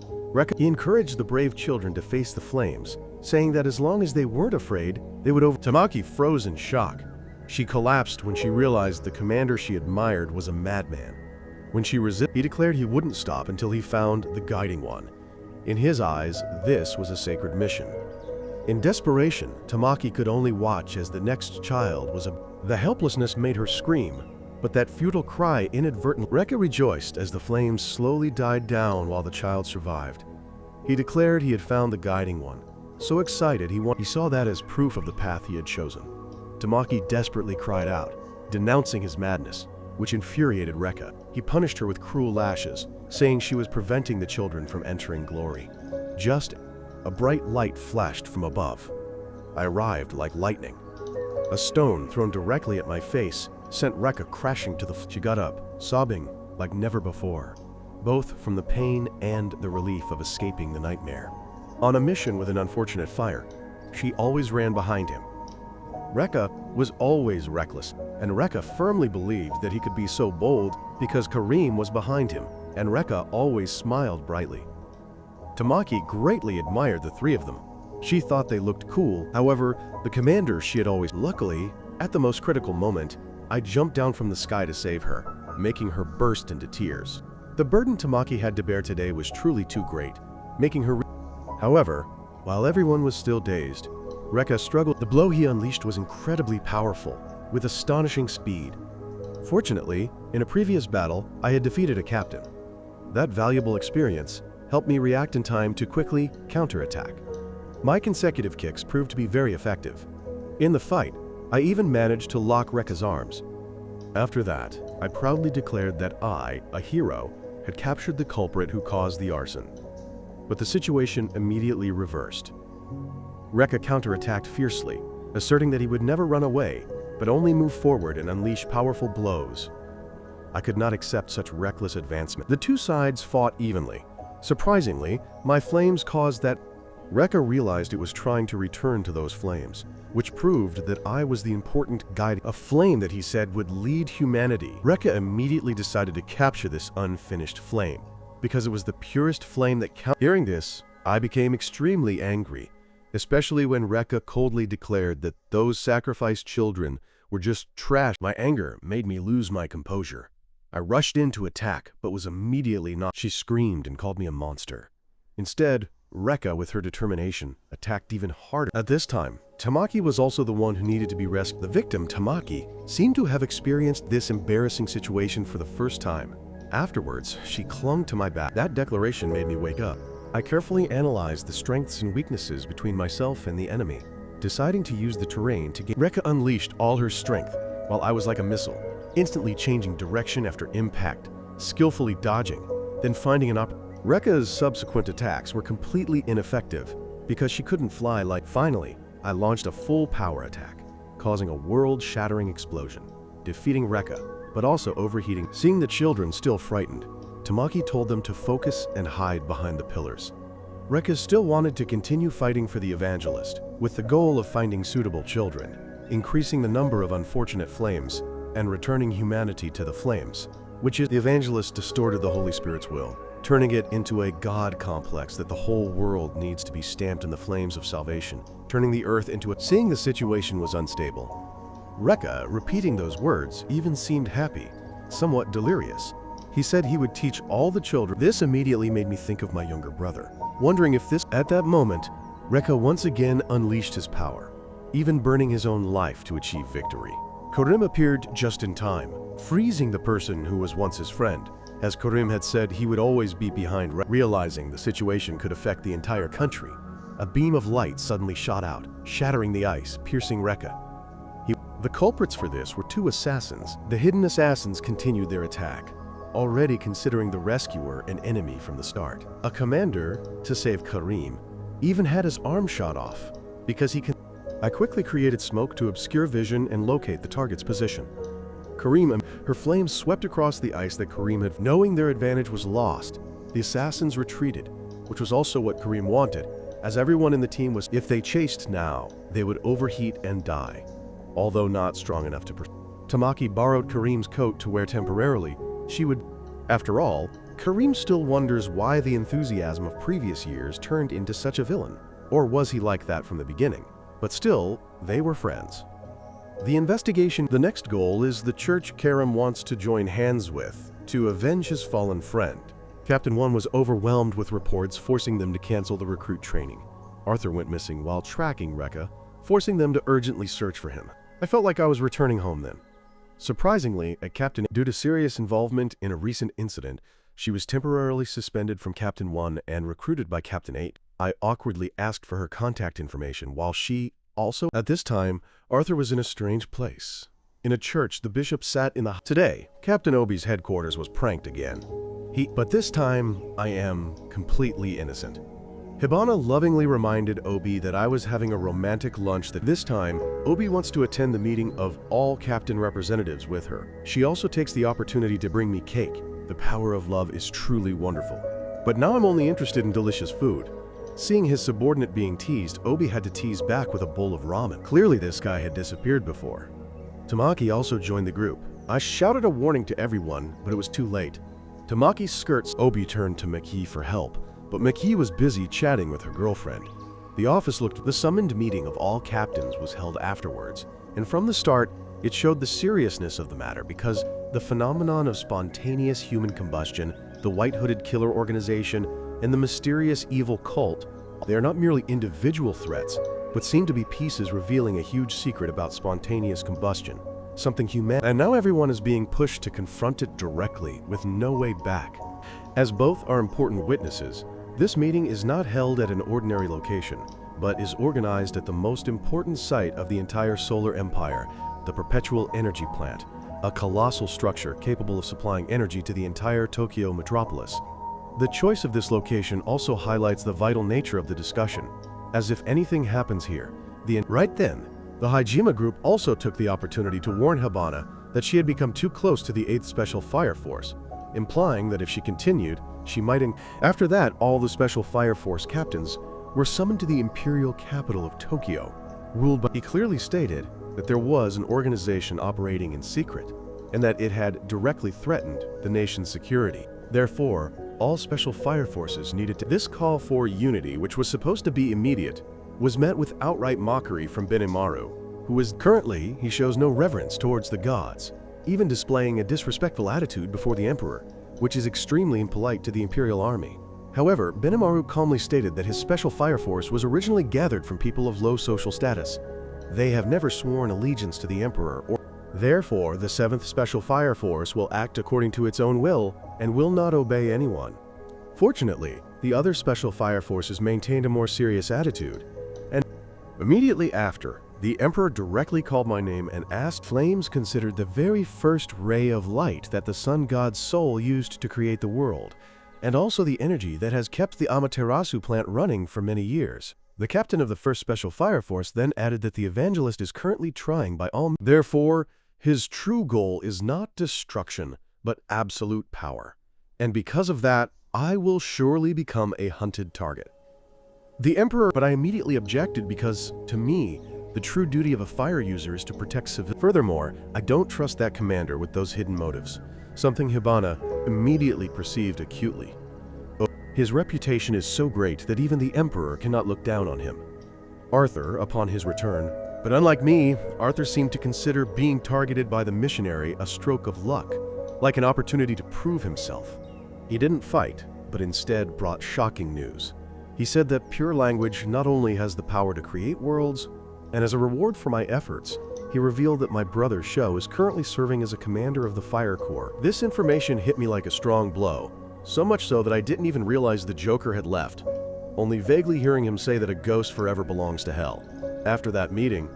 Speaker 1: he encouraged the brave children to face the flames, saying that as long as they weren't afraid, they would over. Tamaki froze in shock. She collapsed when she realized the commander she admired was a madman. When she resisted, he declared he wouldn't stop until he found the guiding one. In his eyes, this was a sacred mission. In desperation, Tamaki could only watch as the next child was. The helplessness made her scream, but that futile cry inadvertently. Rekka rejoiced as the flames slowly died down while the child survived. He declared he had found the guiding one. So excited, he saw that as proof of the path he had chosen. Tamaki desperately cried out, denouncing his madness, which infuriated Rekka. He punished her with cruel lashes, saying she was preventing the children from entering glory. Just a bright light flashed from above. I arrived like lightning. A stone thrown directly at my face sent Rekka crashing to the floor. She got up, sobbing like never before, both from the pain and the relief of escaping the nightmare. On a mission with an unfortunate fire, she always ran behind him. Rekka was always reckless, and Rekka firmly believed that he could be so bold because Karim was behind him, and Rekka always smiled brightly. Tamaki greatly admired the three of them. She thought they looked cool. However, the commander she had always... Luckily, at the most critical moment, I jumped down from the sky to save her, making her burst into tears. The burden Tamaki had to bear today was truly too great, making her... However, while everyone was still dazed, Rekka struggled. The blow he unleashed was incredibly powerful, with astonishing speed. Fortunately, in a previous battle, I had defeated a captain. That valuable experience helped me react in time to quickly counterattack. My consecutive kicks proved to be very effective. In the fight, I even managed to lock Rekka's arms. After that, I proudly declared that I, a hero, had captured the culprit who caused the arson. But the situation immediately reversed. Rekka counterattacked fiercely, asserting that he would never run away, but only move forward and unleash powerful blows. I could not accept such reckless advancement. The two sides fought evenly. Surprisingly, my flames caused that... Rekka realized it was trying to return to those flames, which proved that I was the important guide, a flame that he said would lead humanity. Rekka immediately decided to capture this unfinished flame, because it was the purest flame that counted. Hearing this, I became extremely angry, especially when Rekka coldly declared that those sacrificed children were just trash. My anger made me lose my composure. I rushed in to attack, but was immediately not. She screamed and called me a monster. Instead, Rekka, with her determination, attacked even harder. At this time, Tamaki was also the one who needed to be rescued. The victim, Tamaki, seemed to have experienced this embarrassing situation for the first time. Afterwards, she clung to my back. That declaration made me wake up. I carefully analyzed the strengths and weaknesses between myself and the enemy, deciding to use the terrain to gain. Rekka unleashed all her strength, while I was like a missile, instantly changing direction after impact, skillfully dodging, then finding an opportunity. Rekka's subsequent attacks were completely ineffective because she couldn't fly like... Finally, I launched a full power attack, causing a world-shattering explosion, defeating Rekka, but also overheating. Seeing the children still frightened, Tamaki told them to focus and hide behind the pillars. Rekka still wanted to continue fighting for the evangelist, with the goal of finding suitable children, increasing the number of unfortunate flames, and returning humanity to the flames, which is... The evangelist distorted the Holy Spirit's will, turning it into a God complex that the whole world needs to be stamped in the flames of salvation, turning the earth into a... Seeing the situation was unstable, Rekka, repeating those words, even seemed happy, somewhat delirious. He said he would teach all the children. This immediately made me think of my younger brother, wondering if this... At that moment, Rekka once again unleashed his power, even burning his own life to achieve victory. Karim appeared just in time, freezing the person who was once his friend, as Karim had said he would always be behind. Realizing the situation could affect the entire country, a beam of light suddenly shot out, shattering the ice, piercing Rekka. The culprits for this were two assassins. The hidden assassins continued their attack, already considering the rescuer an enemy from the start. A commander, to save Karim, even had his arm shot off, because he... I quickly created smoke to obscure vision and locate the target's position. Karim, her flames swept across the ice that Karim had... Knowing their advantage was lost, the assassins retreated, which was also what Karim wanted, as everyone in the team was... If they chased now, they would overheat and die, although not strong enough to... Tamaki borrowed Karim's coat to wear temporarily. She would... After all, Karim still wonders why the enthusiasm of previous years turned into such a villain. Or was he like that from the beginning? But still, they were friends. The investigation... The next goal is the church Karim wants to join hands with to avenge his fallen friend. Captain 1 was overwhelmed with reports forcing them to cancel the recruit training. Arthur went missing while tracking Rekka, forcing them to urgently search for him. I felt like I was returning home then. Surprisingly, due to serious involvement in a recent incident, she was temporarily suspended from Captain 1 and recruited by Captain 8. I awkwardly asked for her contact information while she also... At this time, Arthur was in a strange place. In a church, the bishop sat in the... Today, Captain Obi's headquarters was pranked again. But this time, I am completely innocent. Hibana lovingly reminded Obi that I was having a romantic lunch that this time, Obi wants to attend the meeting of all captain representatives with her. She also takes the opportunity to bring me cake. The power of love is truly wonderful. But now I'm only interested in delicious food. Seeing his subordinate being teased, Obi had to tease back with a bowl of ramen. Clearly this guy had disappeared before. Tamaki also joined the group. I shouted a warning to everyone, but it was too late. Tamaki's skirts. Obi turned to Maki for help, but Maki was busy chatting with her girlfriend. The office looked... The summoned meeting of all captains was held afterwards, and from the start, it showed the seriousness of the matter because the phenomenon of spontaneous human combustion, the white-hooded killer organization, and the mysterious evil cult, they are not merely individual threats, but seem to be pieces revealing a huge secret about spontaneous combustion, something human. And now everyone is being pushed to confront it directly, with no way back. As both are important witnesses, this meeting is not held at an ordinary location, but is organized at the most important site of the entire solar empire, the Perpetual Energy Plant, a colossal structure capable of supplying energy to the entire Tokyo metropolis. The choice of this location also highlights the vital nature of the discussion, as if anything happens here. Right then, the Hajime group also took the opportunity to warn Hibana that she had become too close to the 8th Special Fire Force, implying that if she continued, she might... After that, all the Special Fire Force captains were summoned to the imperial capital of Tokyo, ruled by... He clearly stated that there was an organization operating in secret, and that it had directly threatened the nation's security. Therefore, all Special Fire Forces needed to... This call for unity, which was supposed to be immediate, was met with outright mockery from Benimaru, who is... Currently, he shows no reverence towards the gods, even displaying a disrespectful attitude before the emperor, which is extremely impolite to the imperial army. However, Benimaru calmly stated that his Special Fire Force was originally gathered from people of low social status. They have never sworn allegiance to the emperor or... Therefore, the 7th Special Fire Force will act according to its own will and will not obey anyone. Fortunately, the other Special Fire Forces maintained a more serious attitude, and immediately after, the Emperor directly called my name and asked. Flames considered the very first ray of light that the sun god's soul used to create the world, and also the energy that has kept the Amaterasu plant running for many years. The captain of the 1st Special Fire Force then added that the evangelist is currently trying by all means. Therefore, his true goal is not destruction, but absolute power. And because of that, I will surely become a hunted target. The Emperor... But I immediately objected because, to me, the true duty of a fire user is to protect civilians. Furthermore, I don't trust that commander with those hidden motives, something Hibana immediately perceived acutely. His reputation is so great that even the Emperor cannot look down on him. Arthur, upon his return... But unlike me, Arthur seemed to consider being targeted by the missionary a stroke of luck, like an opportunity to prove himself. He didn't fight, but instead brought shocking news. He said that pure language not only has the power to create worlds, and as a reward for my efforts, he revealed that my brother Sho is currently serving as a commander of the Fire Corps. This information hit me like a strong blow, so much so that I didn't even realize the Joker had left, only vaguely hearing him say that a ghost forever belongs to hell. After that meeting,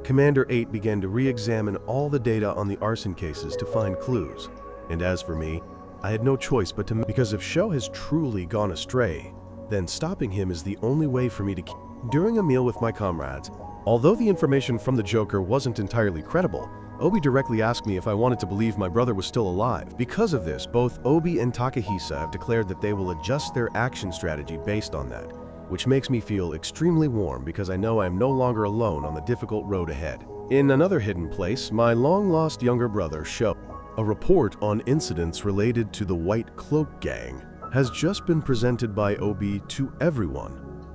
Speaker 1: Commander 8 began to re-examine all the data on the arson cases to find clues, and as for me, I had no choice but to... Because if Sho has truly gone astray, then stopping him is the only way for me to... During a meal with my comrades, although the information from the Joker wasn't entirely credible, Obi directly asked me if I wanted to believe my brother was still alive. Because of this, both Obi and Takahisa have declared that they will adjust their action strategy based on that, which makes me feel extremely warm because I know I am no longer alone on the difficult road ahead. In another hidden place, my long-lost younger brother, Sho. A report on incidents related to the White Cloak Gang has just been presented by Obi to everyone.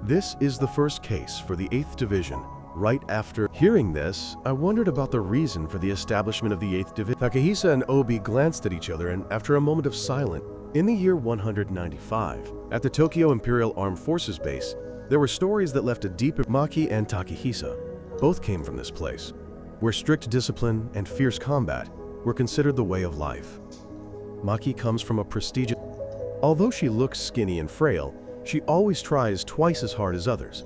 Speaker 1: This is the first case for the 8th Division. Right after hearing this, I wondered about the reason for the establishment of the 8th Division. Takahisa and Obi glanced at each other, and after a moment of silence, in the year 195, at the Tokyo Imperial Armed Forces base, there were stories that left a deep... Maki and Takahisa both came from this place. where strict discipline and fierce combat were considered the way of life. Maki comes from a prestigious... Although she looks skinny and frail, she always tries twice as hard as others.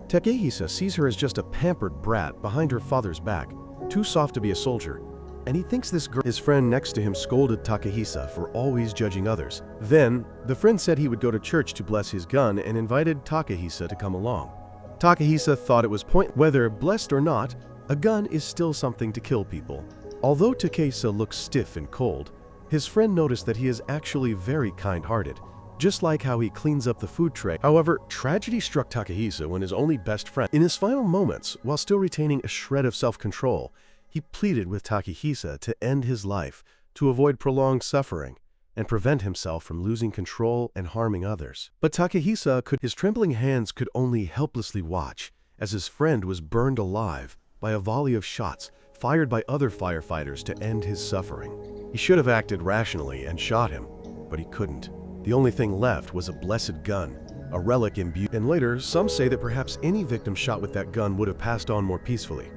Speaker 1: Takehisa sees her as just a pampered brat behind her father's back, too soft to be a soldier, and he thinks this girl... His friend next to him scolded Takehisa for always judging others. Then, the friend said he would go to church to bless his gun and invited Takehisa to come along. Takehisa thought it was whether blessed or not, a gun is still something to kill people. Although Takehisa looks stiff and cold, his friend noticed that he is actually very kind-hearted, just like how he cleans up the food tray. However, tragedy struck Takehisa when his only best friend... In his final moments, while still retaining a shred of self-control, he pleaded with Takehisa to end his life, to avoid prolonged suffering, and prevent himself from losing control and harming others. But his trembling hands could only helplessly watch as his friend was burned alive by a volley of shots fired by other firefighters to end his suffering. He should have acted rationally and shot him, but he couldn't. The only thing left was a blessed gun, a relic imbued, and later some say that perhaps any victim shot with that gun would have passed on more peacefully.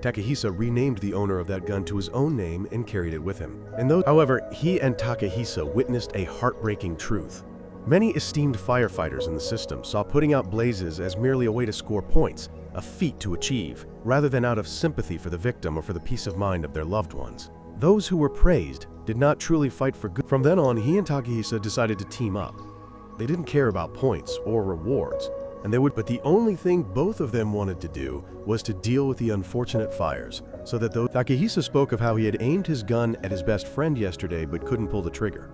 Speaker 1: Takehisa renamed the owner of that gun to his own name and carried it with him. However, he and Takehisa witnessed a heartbreaking truth. Many esteemed firefighters in the system saw putting out blazes as merely a way to score points, a feat to achieve, rather than out of sympathy for the victim or for the peace of mind of their loved ones. Those who were praised did not truly fight for good. From then on, he and Takehisa decided to team up. They didn't care about points or rewards, but the only thing both of them wanted to do was to deal with the unfortunate fires, so that though Takehisa spoke of how he had aimed his gun at his best friend yesterday but couldn't pull the trigger.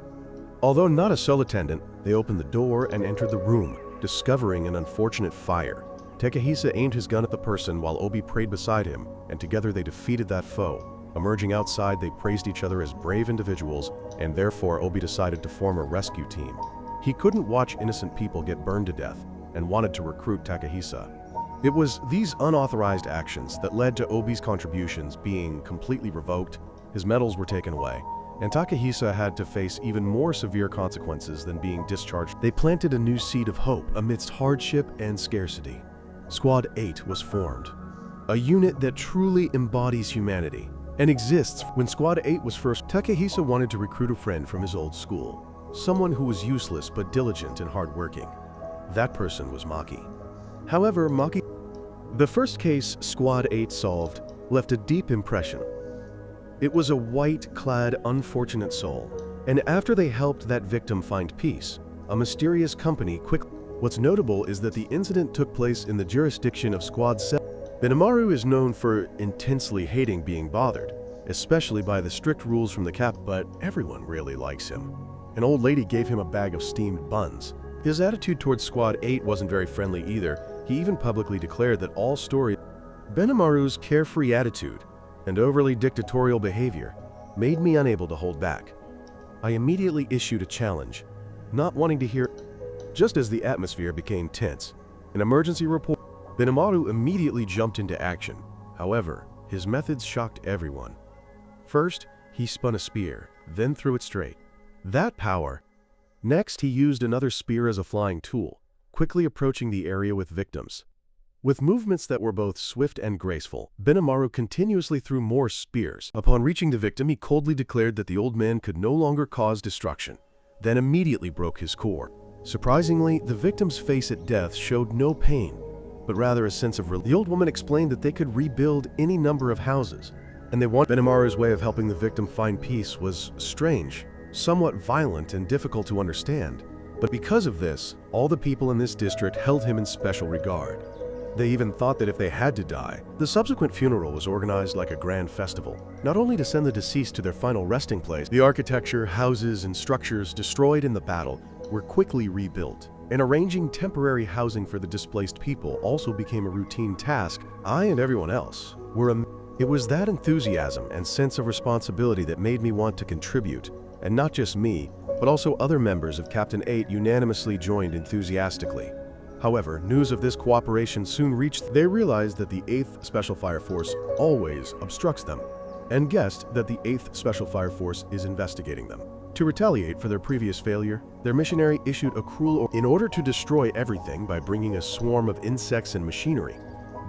Speaker 1: Although not a cell attendant, they opened the door and entered the room, discovering an unfortunate fire. Takehisa aimed his gun at the person while Obi prayed beside him, and together they defeated that foe. Emerging outside, they praised each other as brave individuals, and therefore Obi decided to form a rescue team. He couldn't watch innocent people get burned to death, and wanted to recruit Takehisa. It was these unauthorized actions that led to Obi's contributions being completely revoked, his medals were taken away, and Takehisa had to face even more severe consequences than being discharged. They planted a new seed of hope amidst hardship and scarcity. Squad 8 was formed, a unit that truly embodies humanity and exists. When Squad 8 was first, Takehisa wanted to recruit a friend from his old school, someone who was useless but diligent and hardworking. That person was Maki. However, the first case Squad 8 solved left a deep impression. It was a white-clad, unfortunate soul, and after they helped that victim find peace, a mysterious company quickly... What's notable is that the incident took place in the jurisdiction of Squad 7. Benimaru is known for intensely hating being bothered, especially by the strict rules from the cap, but everyone really likes him. An old lady gave him a bag of steamed buns. His attitude towards Squad 8 wasn't very friendly either. He even publicly declared that all stories... Benimaru's carefree attitude and overly dictatorial behavior made me unable to hold back. I immediately issued a challenge, not wanting to hear... Just as the atmosphere became tense, an emergency report... Benimaru immediately jumped into action. However, his methods shocked everyone. First, he spun a spear, then threw it straight. That power... Next, he used another spear as a flying tool, quickly approaching the area with victims. With movements that were both swift and graceful, Benimaru continuously threw more spears. Upon reaching the victim, he coldly declared that the old man could no longer cause destruction, then immediately broke his core. Surprisingly, the victim's face at death showed no pain, but rather a sense of relief. The old woman explained that they could rebuild any number of houses, and Benimaru's way of helping the victim find peace was strange, somewhat violent and difficult to understand. But because of this, all the people in this district held him in special regard. They even thought that if they had to die, the subsequent funeral was organized like a grand festival, not only to send the deceased to their final resting place. The architecture, houses, and structures destroyed in the battle were quickly rebuilt, and arranging temporary housing for the displaced people also became a routine task. I and everyone else were It was that enthusiasm and sense of responsibility that made me want to contribute, and not just me, but also other members of Captain 8 unanimously joined enthusiastically. However, news of this cooperation soon reached. They realized that the 8th Special Fire Force always obstructs them, and guessed that the 8th Special Fire Force is investigating them. To retaliate for their previous failure, their missionary issued a cruel order in order to destroy everything by bringing a swarm of insects and machinery.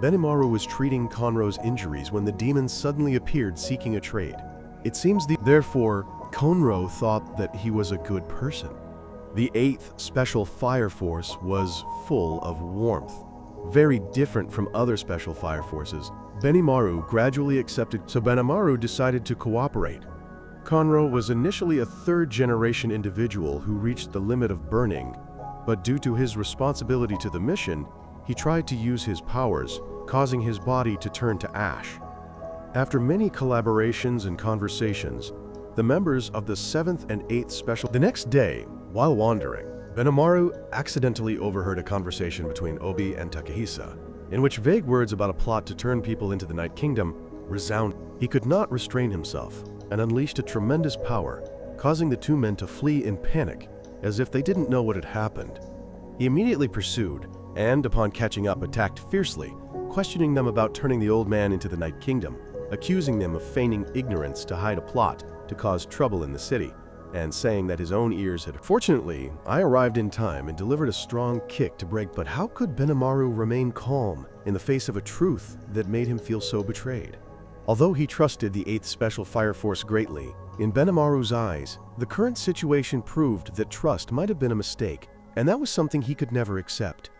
Speaker 1: Benimaru was treating Conroe's injuries when the demon suddenly appeared seeking a trade. It seems therefore, Conroe thought that he was a good person. The 8th Special Fire Force was full of warmth. Very different from other Special Fire Forces, Benimaru gradually accepted, so Benimaru decided to cooperate. Conroe was initially a 3rd-generation individual who reached the limit of burning, but due to his responsibility to the mission, he tried to use his powers, causing his body to turn to ash. After many collaborations and conversations, the members of the 7th and 8th Special... The next day, while wandering, Benimaru accidentally overheard a conversation between Obi and Takehisa, in which vague words about a plot to turn people into the Night Kingdom resounded. He could not restrain himself and unleashed a tremendous power, causing the 2 men to flee in panic, as if they didn't know what had happened. He immediately pursued, and upon catching up, attacked fiercely, questioning them about turning the old man into the Night Kingdom, accusing them of feigning ignorance to hide a plot to cause trouble in the city, and saying that his own ears had... Fortunately, I arrived in time and delivered a strong kick to break, but how could Benimaru remain calm in the face of a truth that made him feel so betrayed? Although he trusted the 8th Special Fire Force greatly, in Benimaru's eyes, the current situation proved that trust might have been a mistake, and that was something he could never accept.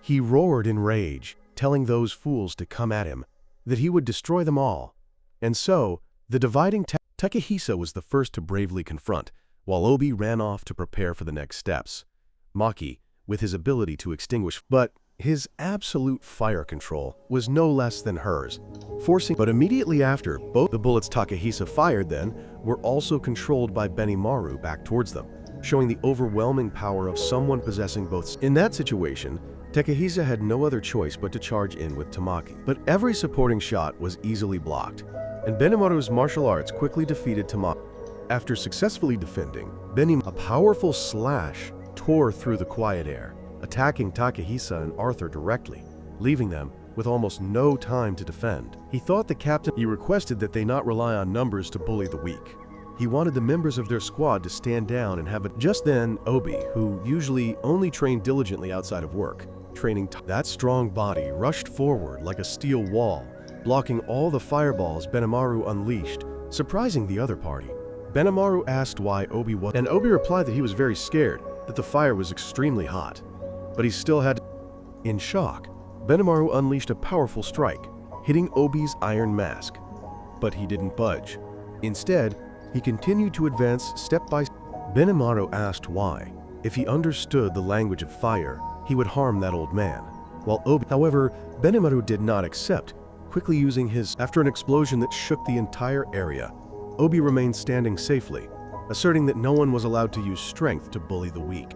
Speaker 1: He roared in rage, telling those fools to come at him, that he would destroy them all. And so, the dividing Takehisa was the first to bravely confront, while Obi ran off to prepare for the next steps. Maki, with his ability to extinguish, but his absolute fire control was no less than hers, forcing... But immediately after, both the bullets Takehisa fired then were also controlled by Benimaru back towards them, showing the overwhelming power of someone possessing both. In that situation, Takehisa had no other choice but to charge in with Tamaki. But every supporting shot was easily blocked, and Benimaru's martial arts quickly defeated Tamaki. After successfully defending, a powerful slash tore through the quiet air, attacking Takehisa and Arthur directly, leaving them with almost no time to defend. He thought the captain... He requested that they not rely on numbers to bully the weak. He wanted the members of their squad to stand down and have it. Just then, Obi, who usually only trained diligently outside of work, that strong body rushed forward like a steel wall, blocking all the fireballs Benimaru unleashed, surprising the other party. Benimaru asked why Obi was... And Obi replied that he was very scared, that the fire was extremely hot. But he still had... In shock, Benimaru unleashed a powerful strike, hitting Obi's iron mask. But he didn't budge. Instead, he continued to advance step by step. Benimaru asked why, if he understood the language of fire, he would harm that old man. While Obi... However, Benimaru did not accept, quickly using his... After an explosion that shook the entire area, Obi remained standing safely, asserting that no one was allowed to use strength to bully the weak.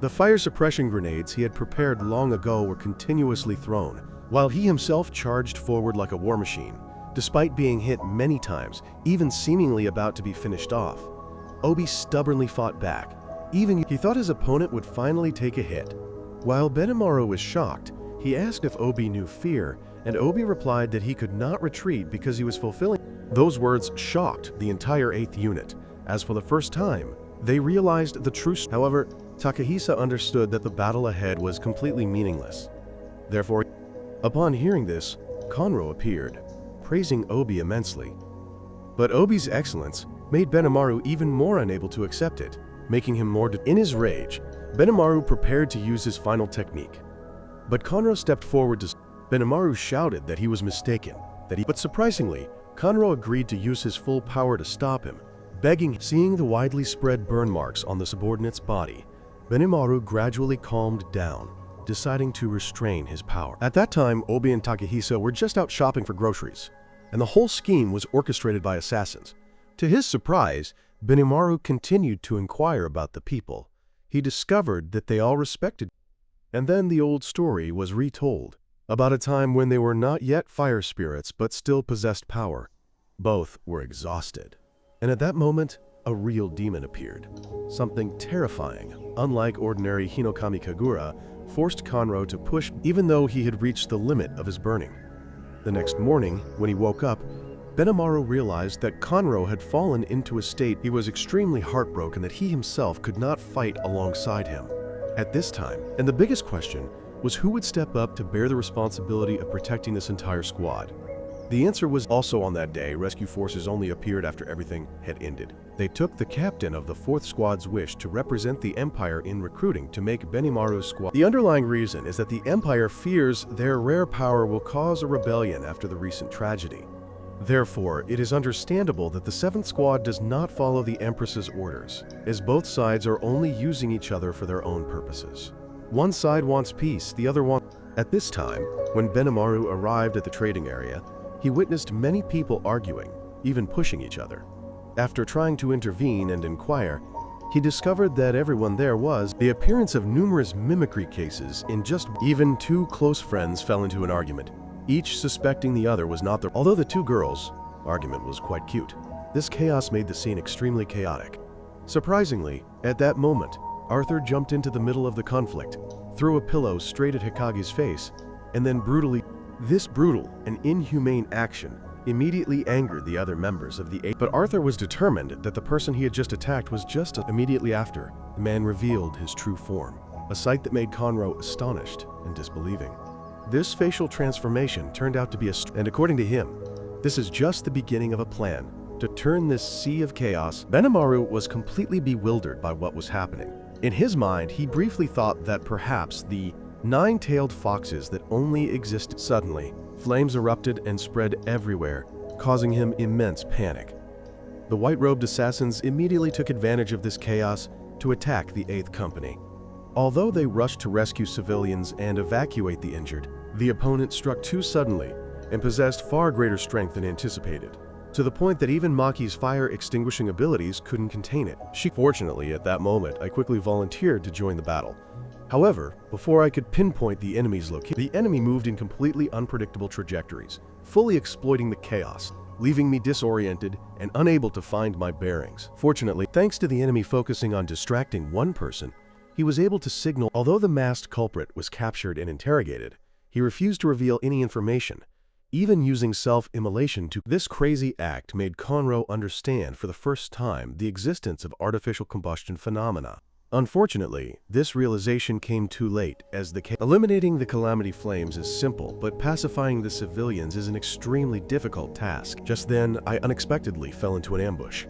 Speaker 1: The fire suppression grenades he had prepared long ago were continuously thrown, while he himself charged forward like a war machine, despite being hit many times, even seemingly about to be finished off. Obi stubbornly fought back. Even he thought his opponent would finally take a hit. While Benimaru was shocked, he asked if Obi knew fear, and Obi replied that he could not retreat because he was fulfilling. Those words shocked the entire 8th unit, as for the first time, they realized the truth. However, Takehisa understood that the battle ahead was completely meaningless. Therefore, upon hearing this, Conroe appeared, praising Obi immensely. But Obi's excellence made Benimaru even more unable to accept it, making him more... In his rage, Benimaru prepared to use his final technique. But Conroe stepped forward to... Benimaru shouted that he was mistaken, But surprisingly, Conroe agreed to use his full power to stop him, begging. Seeing the widely spread burn marks on the subordinate's body, Benimaru gradually calmed down, deciding to restrain his power. At that time, Obi and Takehisa were just out shopping for groceries, and the whole scheme was orchestrated by assassins. To his surprise, Benimaru continued to inquire about the people. He discovered that they all respected. And then the old story was retold, about a time when they were not yet fire spirits but still possessed power. Both were exhausted. And at that moment, a real demon appeared. Something terrifying, unlike ordinary Hinokami Kagura, forced Conroe to push even though he had reached the limit of his burning. The next morning, when he woke up, Benimaru realized that Conroe had fallen into a state. He was extremely heartbroken that he himself could not fight alongside him. At this time, and the biggest question was who would step up to bear the responsibility of protecting this entire squad. The answer was also on that day, rescue forces only appeared after everything had ended. They took the captain of the 4th Squad's wish to represent the Empire in recruiting to make Benimaru's squad. The underlying reason is that the Empire fears their rare power will cause a rebellion after the recent tragedy. Therefore, it is understandable that the 7th Squad does not follow the Empress's orders, as both sides are only using each other for their own purposes. One side wants peace, the other wants... At this time, when Benimaru arrived at the trading area, he witnessed many people arguing, even pushing each other. After trying to intervene and inquire, he discovered that everyone there was the appearance of numerous mimicry cases in just even 2 close friends fell into an argument, each suspecting the other was not the... Although the 2 girls' argument was quite cute, this chaos made the scene extremely chaotic. Surprisingly, at that moment, Arthur jumped into the middle of the conflict, threw a pillow straight at Hikagi's face, and then brutally... This brutal and inhumane action immediately angered the other members of the 8th. But Arthur was determined that the person he had just attacked was just immediately after. The man revealed his true form, a sight that made Conroe astonished and disbelieving. This facial transformation turned out to be and according to him, this is just the beginning of a plan to turn this sea of chaos. Benimaru was completely bewildered by what was happening. In his mind, he briefly thought that perhaps the 9-tailed foxes that only existed. Suddenly, flames erupted and spread everywhere, causing him immense panic. The white-robed assassins immediately took advantage of this chaos to attack the 8th Company. Although they rushed to rescue civilians and evacuate the injured, the opponent struck too suddenly and possessed far greater strength than anticipated, to the point that even Maki's fire-extinguishing abilities couldn't contain it. Fortunately, at that moment, I quickly volunteered to join the battle. However, before I could pinpoint the enemy's location, the enemy moved in completely unpredictable trajectories, fully exploiting the chaos, leaving me disoriented and unable to find my bearings. Fortunately, thanks to the enemy focusing on distracting one person, he was able to signal. Although the masked culprit was captured and interrogated, he refused to reveal any information, even using self-immolation to... This crazy act made Conroe understand for the first time the existence of artificial combustion phenomena. Unfortunately, this realization came too late, as eliminating the calamity flames is simple, but pacifying the civilians is an extremely difficult task. Just then, I unexpectedly fell into an ambush.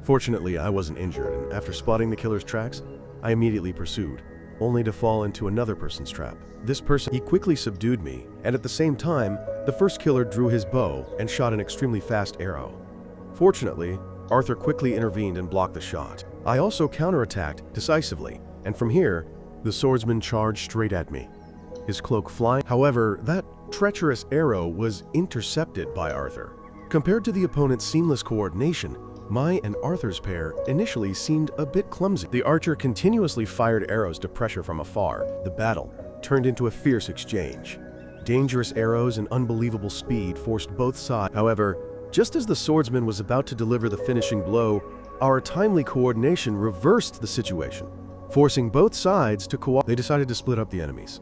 Speaker 1: Fortunately, I wasn't injured, and after spotting the killer's tracks, I immediately pursued, only to fall into another person's trap. This person, he quickly subdued me, and at the same time, the first killer drew his bow and shot an extremely fast arrow. Fortunately, Arthur quickly intervened and blocked the shot. I also counterattacked decisively, and from here, the swordsman charged straight at me, his cloak flying. However, that treacherous arrow was intercepted by Arthur. Compared to the opponent's seamless coordination, my and Arthur's pair initially seemed a bit clumsy. The archer continuously fired arrows to pressure from afar. The battle turned into a fierce exchange. Dangerous arrows and unbelievable speed forced both sides. However, just as the swordsman was about to deliver the finishing blow, our timely coordination reversed the situation, forcing both sides to cooperate. They decided to split up the enemies.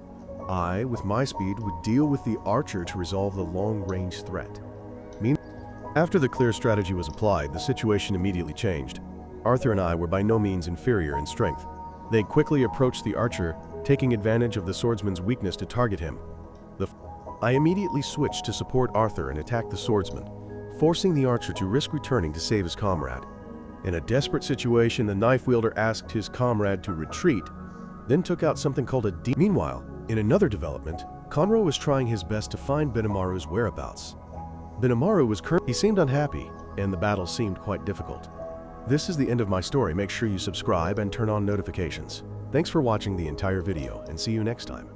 Speaker 1: I, with my speed, would deal with the archer to resolve the long-range threat. After the clear strategy was applied, the situation immediately changed. Arthur and I were by no means inferior in strength. They quickly approached the archer, taking advantage of the swordsman's weakness to target him. I immediately switched to support Arthur and attack the swordsman, forcing the archer to risk returning to save his comrade. In a desperate situation, the knife wielder asked his comrade to retreat, then took out something called a D. Meanwhile, in another development, Conroe was trying his best to find Benimaru's whereabouts. Benimaru was he seemed unhappy, and the battle seemed quite difficult. This is the end of my story. Make sure you subscribe and turn on notifications. Thanks for watching the entire video, and see you next time.